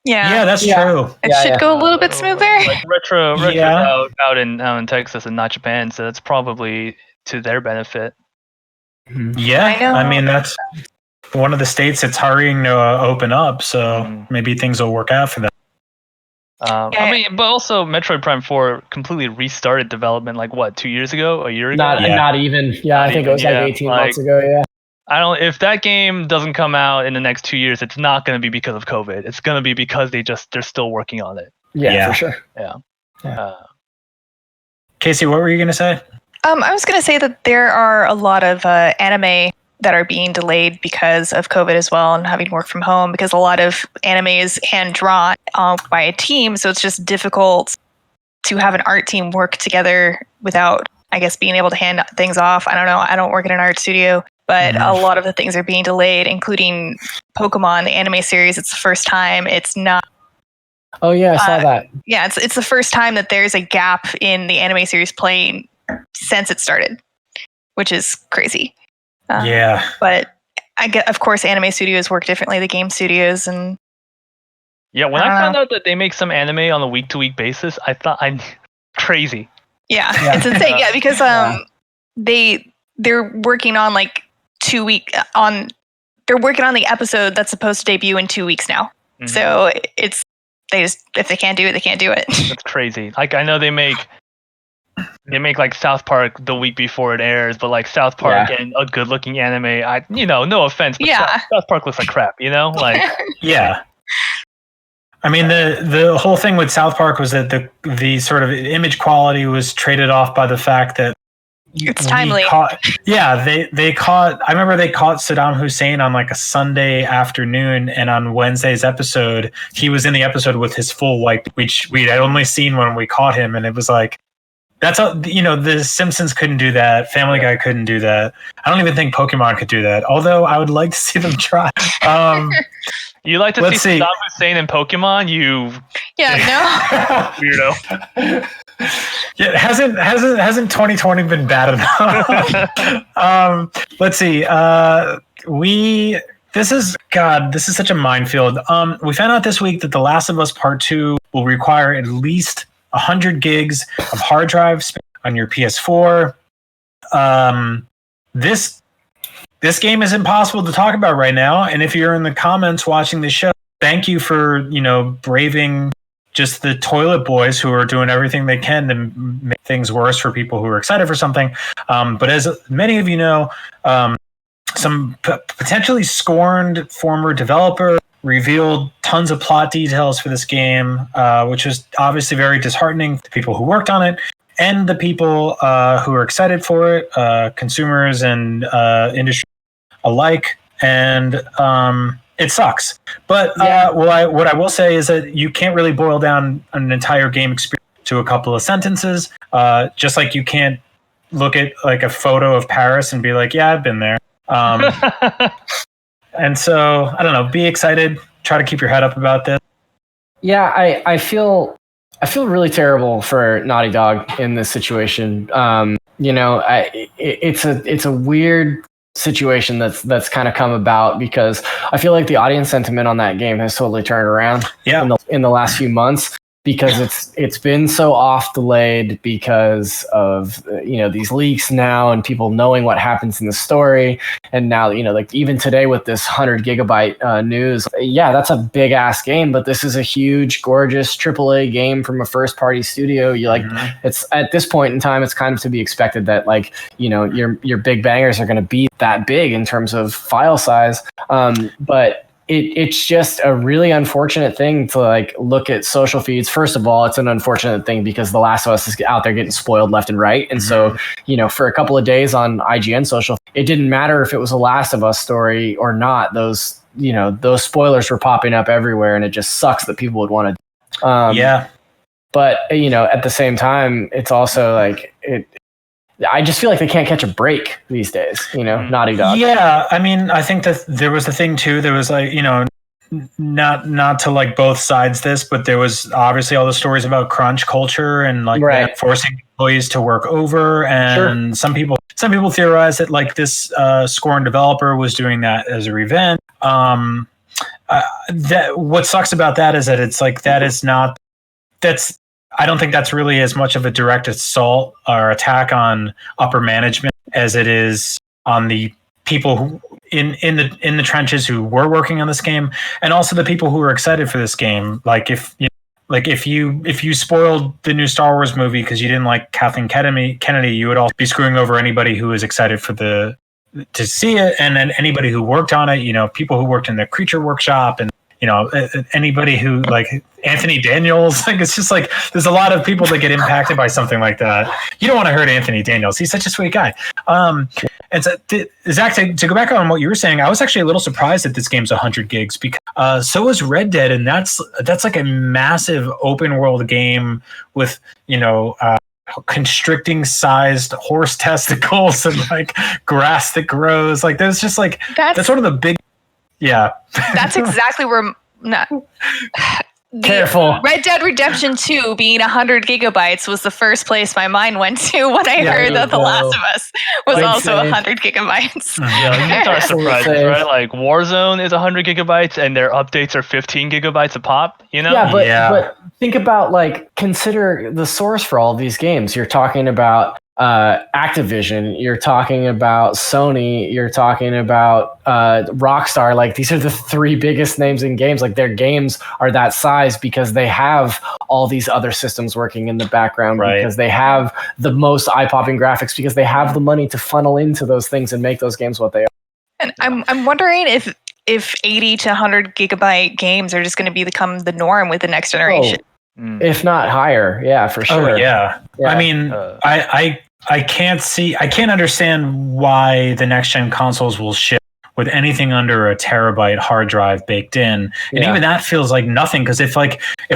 Yeah, that's true. It should go a little bit smoother. Like retro out in Texas and not Japan, so that's probably to their benefit. Yeah, I know. I mean that's one of the states that's hurrying to open up, so maybe things will work out for them. I mean, but also Metroid Prime 4 completely restarted development like what, 2 years ago, a year ago? Not even. Yeah, I think it was like 18 months ago. Yeah. If that game doesn't come out in the next 2 years, it's not going to be because of COVID. It's going to be because they're still working on it. Yeah, for sure. Yeah. Casey, what were you going to say? I was going to say that there are a lot of anime that are being delayed because of COVID as well, and having work from home, because a lot of anime is hand drawn by a team. So it's just difficult to have an art team work together without, I guess, being able to hand things off. I don't know. I don't work in an art studio. But a lot of the things are being delayed, including Pokemon, the anime series. It's the first time it's not. Oh yeah, I saw that. Yeah, it's the first time that there's a gap in the anime series playing since it started, which is crazy. But I get, of course, anime studios work differently. The game studios and. Yeah, when I found out that they make some anime on a week-to-week basis, I thought crazy. Yeah, it's insane. Yeah, because they're working on like 2 week on. They're working on the episode that's supposed to debut in 2 weeks now. So if they can't do it, they can't do it. That's crazy. Like I know they make They make like South Park the week before it airs, but like South Park and a good-looking anime. No offense, but South Park looks like crap. Like yeah. I mean, the whole thing with South Park was that the sort of image quality was traded off by the fact that it's timely. They caught. I remember they caught Saddam Hussein on like a Sunday afternoon, and on Wednesday's episode, he was in the episode with his full white, which we had only seen when we caught him, and it was like. That's how, the Simpsons couldn't do that. Family Guy couldn't do that. I don't even think Pokemon could do that. Although I would like to see them try. You like to see Saddam Hussein in Pokemon? Weirdo. Yeah, hasn't 2020 been bad enough? Let's see. This is such a minefield. We found out this week that The Last of Us Part 2 will require at least 100 gigs of hard drive space on your PS4. This game is impossible to talk about right now. And if you're in the comments watching the show, thank you for braving just the toilet boys who are doing everything they can to make things worse for people who are excited for something. But as many of you know, some potentially scorned former developer revealed tons of plot details for this game, which was obviously very disheartening to people who worked on it and the people who are excited for it, consumers and industry alike. And it sucks. But what I will say is that you can't really boil down an entire game experience to a couple of sentences, just like you can't look at like a photo of Paris and be like, yeah, I've been there. And so, I don't know, be excited, try to keep your head up about this. Yeah, I feel really terrible for Naughty Dog in this situation. It's a weird situation that's kind of come about because I feel like the audience sentiment on that game has totally turned around in the last few months. Because it's been so off delayed because of these leaks now and people knowing what happens in the story, and now like even today with this 100 gigabyte news, that's a big ass game, but this is a huge, gorgeous AAA game from a first party studio. It's at this point in time, it's kind of to be expected that your big bangers are going to be that big in terms of file size, but. It's just a really unfortunate thing to like look at social feeds. First of all, it's an unfortunate thing because The Last of Us is out there getting spoiled left and right. And so, for a couple of days on IGN social, it didn't matter if it was a Last of Us story or not. Those spoilers were popping up everywhere, and it just sucks that people would want to. But at the same time, it's also like I just feel like they can't catch a break these days, Naughty Dog. Yeah, I mean, I think that there was the thing too. There was like, not to like both sides this, but there was obviously all the stories about crunch culture and like forcing employees to work over. And some people theorize that like this scorned developer was doing that as a revenge. That what sucks about that is that it's like I don't think that's really as much of a direct assault or attack on upper management as it is on the people who in the trenches who were working on this game, and also the people who were excited for this game. Like if you spoiled the new Star Wars movie because you didn't like Kathleen Kennedy, you would also be screwing over anybody who was excited to see it, and then anybody who worked on it. People who worked in the Creature Workshop and. Anybody who like Anthony Daniels, like it's just like there's a lot of people that get impacted by something like that. You don't want to hurt Anthony Daniels. He's such a sweet guy. And so, Zach, to go back on what you were saying, I was actually a little surprised that this game's 100 gigs because so is Red Dead, and that's like a massive open world game with constricting sized horse testicles and like grass that grows. Like there's just like that's sort of the big. Yeah. That's exactly where Careful. Red Dead Redemption 2 being 100 gigabytes was the first place my mind went to when I heard that The Last of Us was also 100 gigabytes. Yeah, these are surprises, right? Like Warzone is 100 gigabytes and their updates are 15 gigabytes a pop, Yeah, but think about like consider the source for all of these games. You're talking about Activision, you're talking about Sony, you're talking about Rockstar. Like, these are the three biggest names in games. Like, their games are that size because they have all these other systems working in the background, because they have the most eye-popping graphics, because they have the money to funnel into those things and make those games what they are. And I'm wondering if 80 to 100 gigabyte games are just going to become the norm with the next generation. If not higher, yeah, for sure. Oh yeah. I mean, I can't understand why the next gen consoles will ship with anything under a terabyte hard drive baked in, and even that feels like nothing. Because if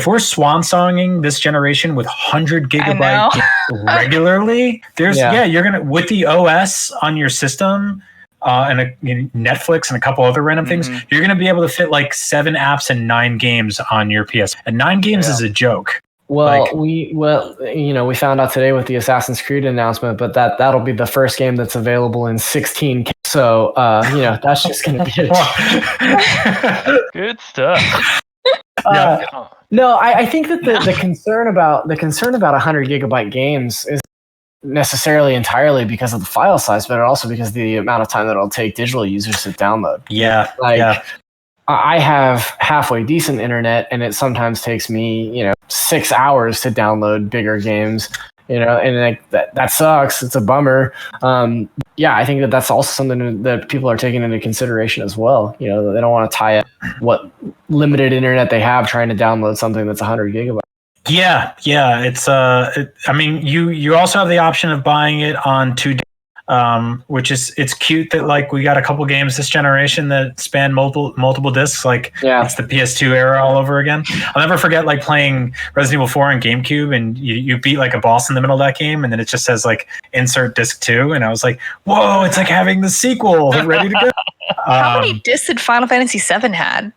we're swan songing this generation with 100 gigabyte games regularly, you're gonna, with the OS on your system. And Netflix and a couple other random things, you're going to be able to fit like 7 apps and 9 games on your PS. And 9 games is a joke. Well, we found out today with the Assassin's Creed announcement, but that'll be the first game that's available in 16K. So, that's just going to be it. Good stuff. No, I think that the concern about 100 gigabyte games is necessarily entirely because of the file size, but also because of the amount of time that it'll take digital users to download. I have halfway decent internet, and it sometimes takes me 6 hours to download bigger games, and that sucks. It's a bummer. I think that's also something that people are taking into consideration as well. They don't want to tie up what limited internet they have trying to download something that's 100 gigabytes. Yeah. It's I mean, you also have the option of buying it on 2 days, which it's cute that like we got a couple games this generation that span multiple discs. Like it's the PS2 era all over again. I'll never forget like playing Resident Evil 4 on GameCube, and you beat like a boss in the middle of that game, and then it just says like insert disc 2, and I was like, whoa, it's like having the sequel ready to go. How many discs did Final Fantasy VII had?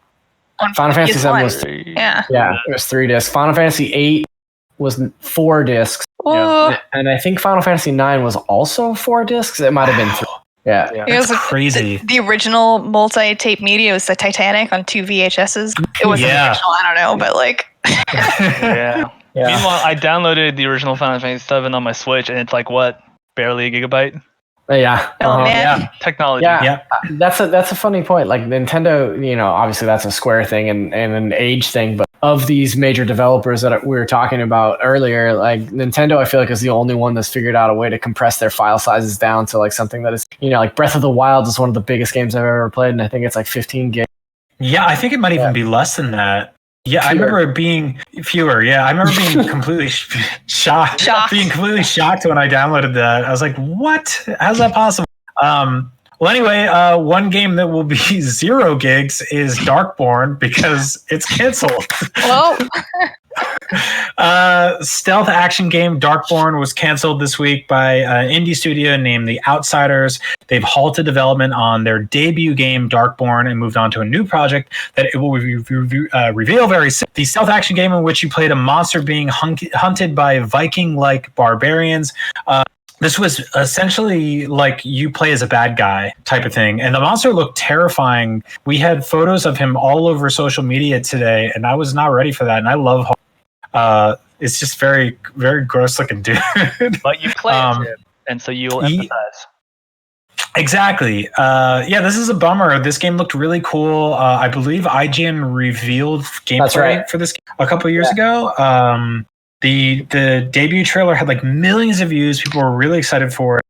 Final Fantasy VII was it was 3 discs. Final Fantasy VIII was 4 discs, and I think Final Fantasy IX was also 4 discs. It might have been 3. Yeah. It was crazy. The original multi-tape media was the Titanic on 2 VHSs. It wasn't the original, I don't know, but like. Meanwhile, I downloaded the original Final Fantasy VII on my Switch, and it's like barely a gigabyte. Yeah. Oh man. Technology. Yeah. That's a funny point. Like Nintendo, obviously that's a Square thing and an age thing, but of these major developers that we were talking about earlier, like Nintendo, I feel like is the only one that's figured out a way to compress their file sizes down to like something that is, like Breath of the Wild is one of the biggest games I've ever played, and I think it's like 15 gigs. Yeah, I think it might even be less than that. Yeah, I remember it being fewer. Yeah, I remember being completely shocked. Being completely shocked when I downloaded that. I was like, "What? How's that possible?" Well, anyway, one game that will be 0 gigs is Darkborn because it's canceled. Well, stealth action game Darkborn was canceled this week by an indie studio named The Outsiders. They've halted development on their debut game Darkborn and moved on to a new project that it will reveal very soon. The stealth action game in which you played a monster being hunted by Viking-like barbarians. This was essentially like you play as a bad guy type of thing. And the monster looked terrifying. We had photos of him all over social media today, and I was not ready for that. And I love it's just very, very gross looking dude. But you play as him, and so you'll empathize. Exactly. This is a bummer. This game looked really cool. I believe IGN revealed gameplay for this game a couple of years ago. The debut trailer had like millions of views. People were really excited for it.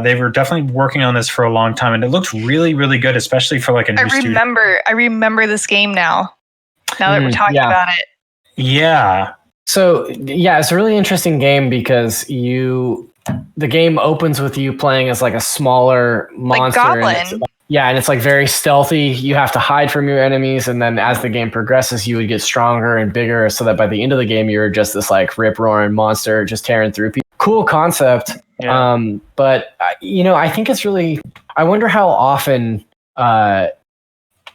They were definitely working on this for a long time, and it looked really, really good, especially for like a new studio. I remember this game now that we're talking about it. Yeah. So it's a really interesting game because the game opens with you playing as like a smaller monster. Like Goblin. And it's like very stealthy. You have to hide from your enemies, and then as the game progresses, you would get stronger and bigger, so that by the end of the game, you're just this like rip-roaring monster just tearing through people. Cool concept. Yeah. But I think it's really. I wonder how often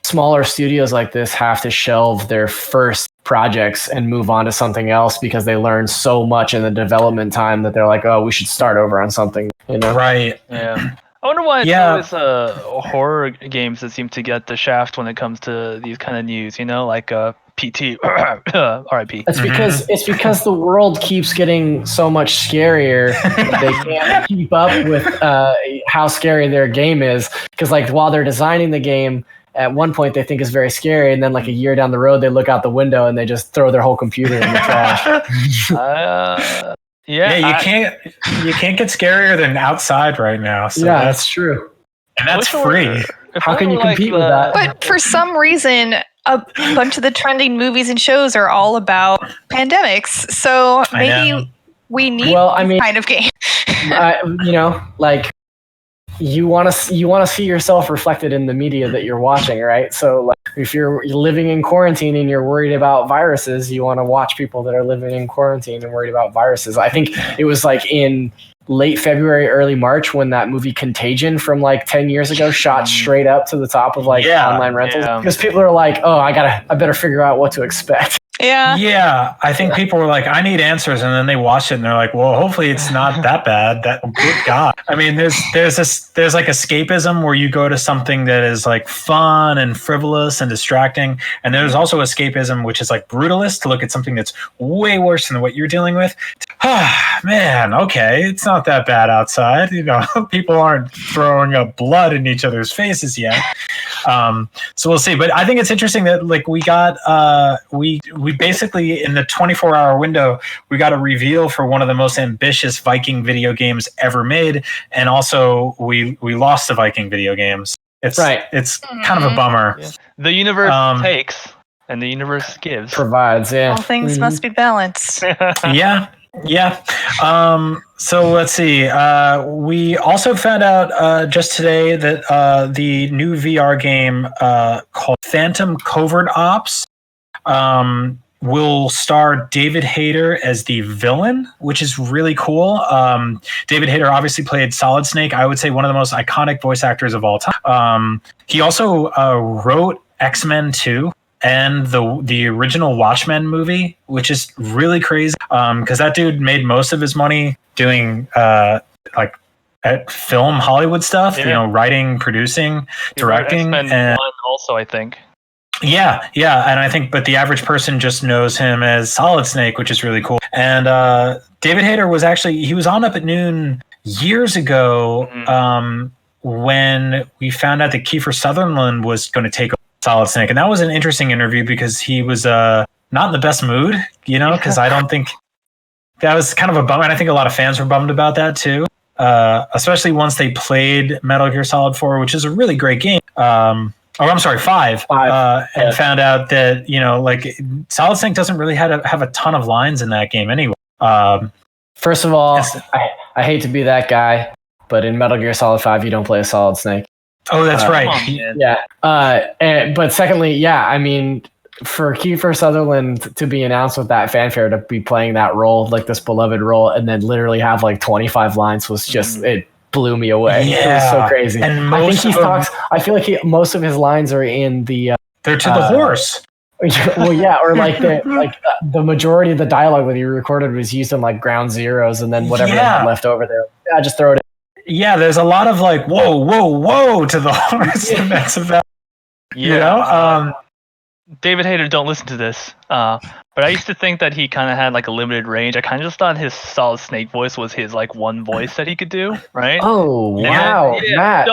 smaller studios like this have to shelve their first projects and move on to something else because they learn so much in the development time that they're like, oh, we should start over on something. Right. Yeah. I wonder why it's always horror games that seem to get the shaft when it comes to these kind of news. Like PT. R.I.P. It's because the world keeps getting so much scarier that they can't keep up with how scary their game is. Because like while they're designing the game, at one point they think it's very scary, and then like a year down the road they look out the window and they just throw their whole computer in the trash. You can't get scarier than outside right now. So yeah, that's true. And that's free. How can you compete with that? But for some reason, a bunch of the trending movies and shows are all about pandemics. So maybe we need this kind of game. Like you want to see yourself reflected in the media that you're watching, right? So like, if you're living in quarantine and you're worried about viruses, you want to watch people that are living in quarantine and worried about viruses. I think it was like in late February, early March when that movie Contagion from like 10 years ago shot straight up to the top of like online rentals because people are like, oh, I better figure out what to expect. Yeah, I think people were like, I need answers, and then they watched it and they're like, well, hopefully it's not that bad. Good God. I mean, there's like escapism where you go to something that is like fun and frivolous and distracting, and there's also escapism which is like brutalist to look at something that's way worse than what you're dealing with. Man, okay, it's not that bad outside. People aren't throwing up blood in each other's faces yet. So we'll see. But I think it's interesting that like we got we basically in the 24-hour window we got a reveal for one of the most ambitious Viking video games ever made, and also we lost the Viking video games. It's kind of a bummer. Yeah. The universe takes and the universe gives. Provides, all things must be balanced. Yeah. So let's see. We also found out just today that the new VR game called Phantom Covert Ops will star David Hayter as the villain, which is really cool. David Hayter obviously played Solid Snake. I would say one of the most iconic voice actors of all time. He also wrote X-Men 2. And the original Watchmen movie, which is really crazy, because that dude made most of his money doing like at film Hollywood stuff. Yeah. Writing, producing, directing, and also I think. Yeah, and I think, but the average person just knows him as Solid Snake, which is really cool. And David Hayter was on Up at Noon years ago when we found out that Kiefer Sutherland was going to take over Solid Snake, and that was an interesting interview because he was not in the best mood, because I don't think that was kind of a bummer, and I think a lot of fans were bummed about that too, especially once they played Metal Gear Solid 4, which is a really great game. I'm sorry, 5. And found out that like Solid Snake doesn't really have a ton of lines in that game anyway. First of all, I hate to be that guy, but in Metal Gear Solid 5, you don't play a Solid Snake. Oh, that's right. But secondly, I mean, for Kiefer Sutherland to be announced with that fanfare, to be playing that role, like this beloved role, and then literally have like 25 lines was just, it blew me away. Yeah. It was so crazy. And I think I feel like most of his lines are in the... they're to the horse. Well, yeah, or like the majority of the dialogue that he recorded was used in like Ground Zeroes, and then whatever they had left over there, just throw it in. Yeah, there's a lot of like whoa to the horse, and that's about David Hayter, don't listen to this. But I used to think that he kind of had like a limited range. I kind of just thought his Solid Snake voice was his like one voice that he could do, right? Oh wow, Matt!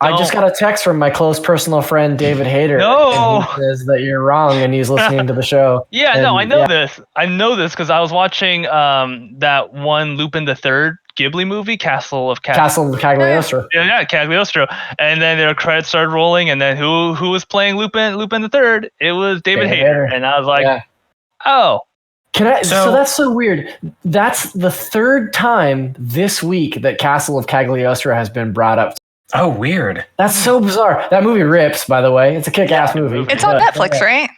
I just got a text from my close personal friend David Hayter. No, and he says that you're wrong, and he's listening to the show. I know this. I know this because I was watching that one Lupin the Third Ghibli movie, Castle of Cagliostro. Yeah, Cagliostro. And then their credits started rolling, and then who was playing Lupin the Third? It was David Hayter. And I was like, oh. So that's so weird. That's the third time this week that Castle of Cagliostro has been brought up. Oh, weird. That's so bizarre. That movie rips, by the way. It's a kick-ass movie. It's on Netflix, right?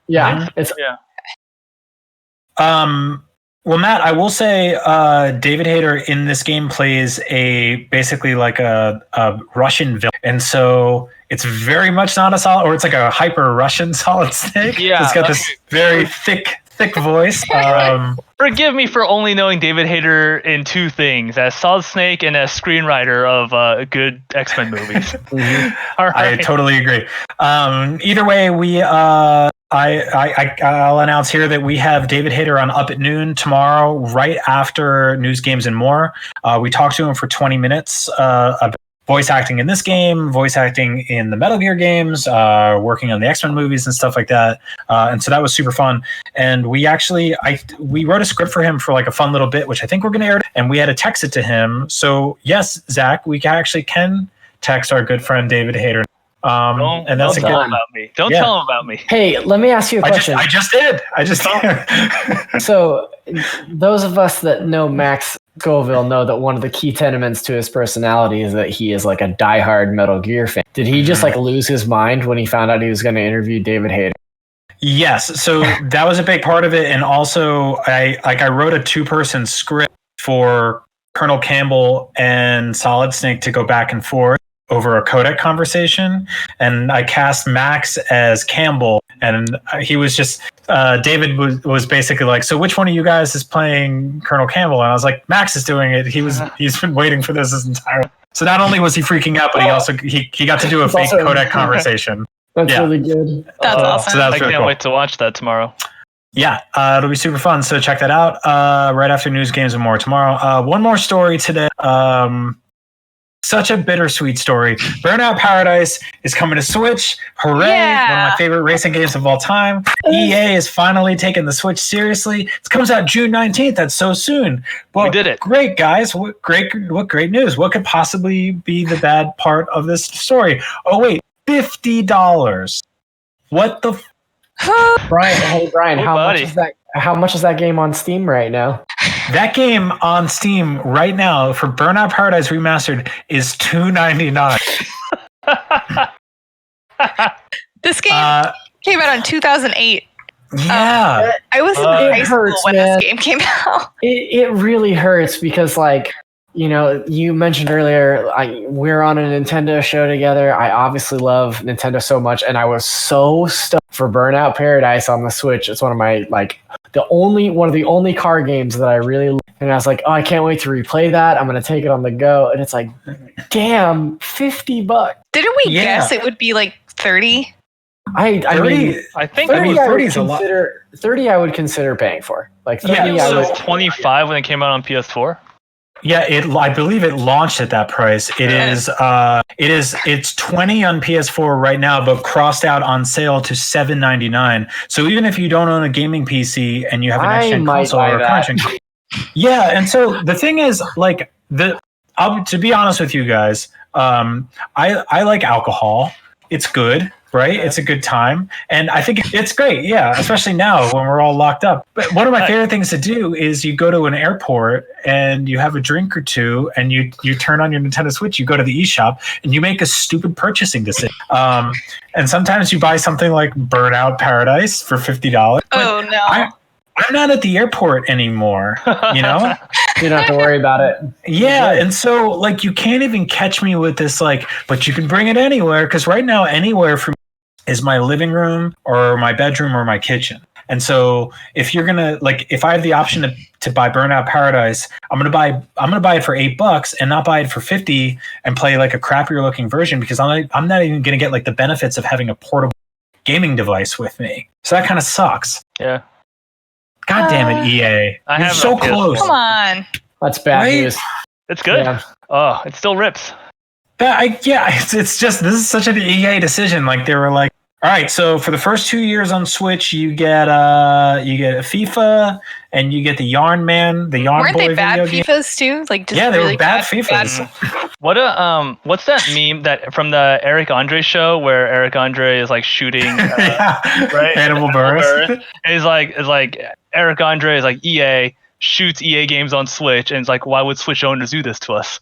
Yeah. Well, Matt, I will say David Hayter in this game plays basically like a Russian villain. And so it's very much not it's like a hyper Russian Solid Snake. Yeah. It's got this very thick voice. Forgive me for only knowing David Hayter in two things, as Solid Snake and as screenwriter of good X-Men movies. I totally agree. Either way, I'll announce here that we have David Hayter on Up at Noon tomorrow, right after News, Games, and More. We talked to him for 20 minutes about voice acting in this game, voice acting in the Metal Gear games, working on the X-Men movies and stuff like that. And so that was super fun. And we wrote a script for him for like a fun little bit, which I think we're going to air. And we had to text it to him. So yes, Zach, we actually can text our good friend David Hayter. Don't tell him about me. Don't tell him about me. Hey, let me ask you a question. I just did. So those of us that know Max Scoville know that one of the key tenements to his personality is that he is like a diehard Metal Gear fan. Did he just like lose his mind when he found out he was going to interview David Hayter? Yes. So that was a big part of it. And also I wrote a 2-person script for Colonel Campbell and Solid Snake to go back and forth over a codec conversation, and I cast Max as Campbell, and he was just David was basically like, so which one of you guys is playing Colonel Campbell? And I was like, Max is doing it. He's been waiting for this his entire. So not only was he freaking out, but he also he got to do a fake codec conversation. That's really good. That's awesome. So that was I really can't cool. wait to watch that tomorrow. Yeah, it'll be super fun. So check that out right after News, Games, and More tomorrow. One more story today. Such a bittersweet story. Burnout Paradise is coming to Switch. Hooray! Yeah. One of my favorite racing games of all time. EA is finally taking the Switch seriously. It comes out June 19th. That's so soon. Well, We did it. Great, guys. What great news. What could possibly be the bad part of this story? Oh, wait. $50. What the Brian, hey Brian, Hey, how much buddy. is that? How much is that game on Steam right now? That game on Steam right now for Burnout Paradise Remastered is $2.99. This game came out in 2008. Yeah. I was in It high school hurts, when man. this game came out. It really hurts because, like, you know, you mentioned earlier, we're on a Nintendo show together. I obviously love Nintendo so much, and I was so stoked for Burnout Paradise on the Switch. It's one of my one of the only car games that I really love. And I was like, oh, I can't wait to replay that. I'm gonna take it on the go. And it's like, damn, $50. Didn't we Yeah. guess it would be like 30? I mean, I think 30 it I would 30 is a lot. consider 30 I would consider paying for. Like 30 Yeah, I was would 25 when it came out on PS4. Yeah, I believe it launched at that price. It's 20 on PS4 right now, but crossed out on sale to $7.99. So even if you don't own a gaming PC and you have an I next-gen might console buy or a that. current gen, yeah. And so the thing is, like to be honest with you guys, I like alcohol. It's good. Right? It's a good time. And I think it's great. Yeah. Especially now when we're all locked up. But one of my favorite things to do is you go to an airport and you have a drink or two and you turn on your Nintendo Switch, you go to the eShop and you make a stupid purchasing decision. And sometimes you buy something like Burnout Paradise for $50. Oh no. I'm not at the airport anymore, you know? you don't have to worry about it. Yeah, and so like you can't even catch me with this like, but you can bring it anywhere, because right now anywhere for me is my living room or my bedroom or my kitchen. And so if you're gonna if I have the option to buy Burnout Paradise, I'm gonna buy it for $8 and not buy it for $50 and play like a crappier looking version, because I'm not even gonna get like the benefits of having a portable gaming device with me. So that kind of sucks. Yeah. God damn it, EA! I You're have so a PS4. close. Come on. That's bad Right? news. It's good. Yeah. Oh, it still rips. It's just, this is such an EA decision. Like they were like, all right, so for the first 2 years on Switch, you get a FIFA and you get the Yarn Man, the Yarn Weren't Boy they bad video game. FIFAs too? Like just Yeah, they really were bad FIFAs. What's that meme that from the Eric Andre show where Eric Andre is like shooting Yeah. right? Animal Birth. And it's like Eric Andre is like EA shoots EA games on Switch, and it's like, why would Switch owners do this to us?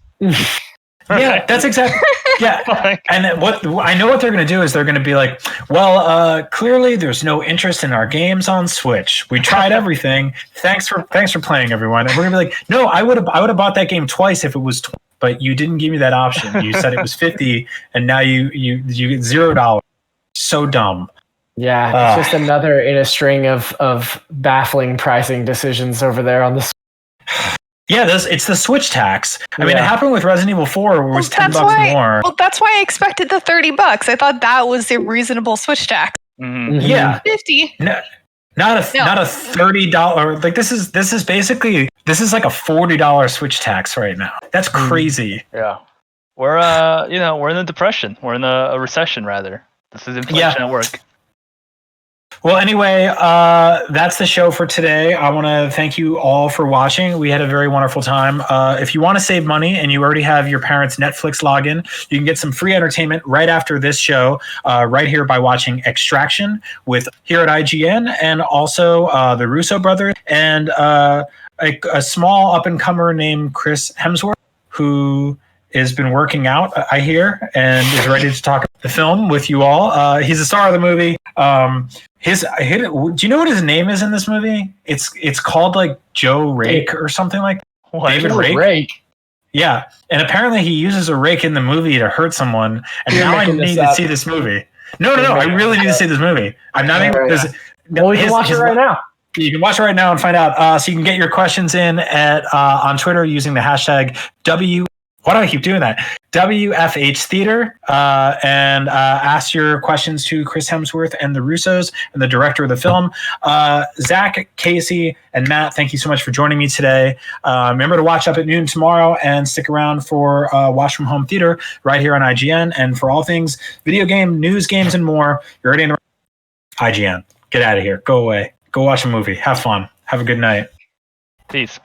Yeah, that's exactly. Yeah, and what I know what they're going to do is they're going to be like, well, clearly there's no interest in our games on Switch. We tried everything. Thanks for playing, everyone. And we're going to be like, no, I would have bought that game twice if it was, but you didn't give me that option. You said it was $50, and now you get $0. So dumb. Yeah, it's just another in a string of baffling pricing decisions over there on the. Yeah, it's the Switch tax. I mean, it Yeah. happened with Resident Evil 4, where it was $10 more. Well, that's why I expected the $30. I thought that was a reasonable Switch tax. Mhm. Yeah. 50. Not a $30. Like this is basically like a $40 Switch tax right now. That's crazy. Yeah. We're we're in a depression. We're in a recession rather. This is inflation at work. Well, anyway, that's the show for today. I want to thank you all for watching. We had a very wonderful time. If you want to save money and you already have your parents' Netflix login, you can get some free entertainment right after this show, right here by watching Extraction here at IGN, and also the Russo brothers, and a small up-and-comer named Chris Hemsworth, who has been working out, I hear, and is ready to talk the film with you all. He's the star of the movie. Do you know what his name is in this movie? It's called like Joe Rake or something like that. What? David Rake? Yeah, and apparently he uses a rake in the movie to hurt someone. And now I need to see this movie. No, I really need to see this movie. I'm not even. Well, we can watch it right now. You can watch it right now and find out. So you can get your questions in on Twitter using the hashtag Why do I keep doing that? WFH Theater, and ask your questions to Chris Hemsworth and the Russos and the director of the film. Zach, Casey, and Matt, thank you so much for joining me today. Remember to watch Up at Noon tomorrow and stick around for Watch From Home Theater right here on IGN. And for all things video game, news, games, and more, you're already in the IGN. Get out of here. Go away. Go watch a movie. Have fun. Have a good night. Peace.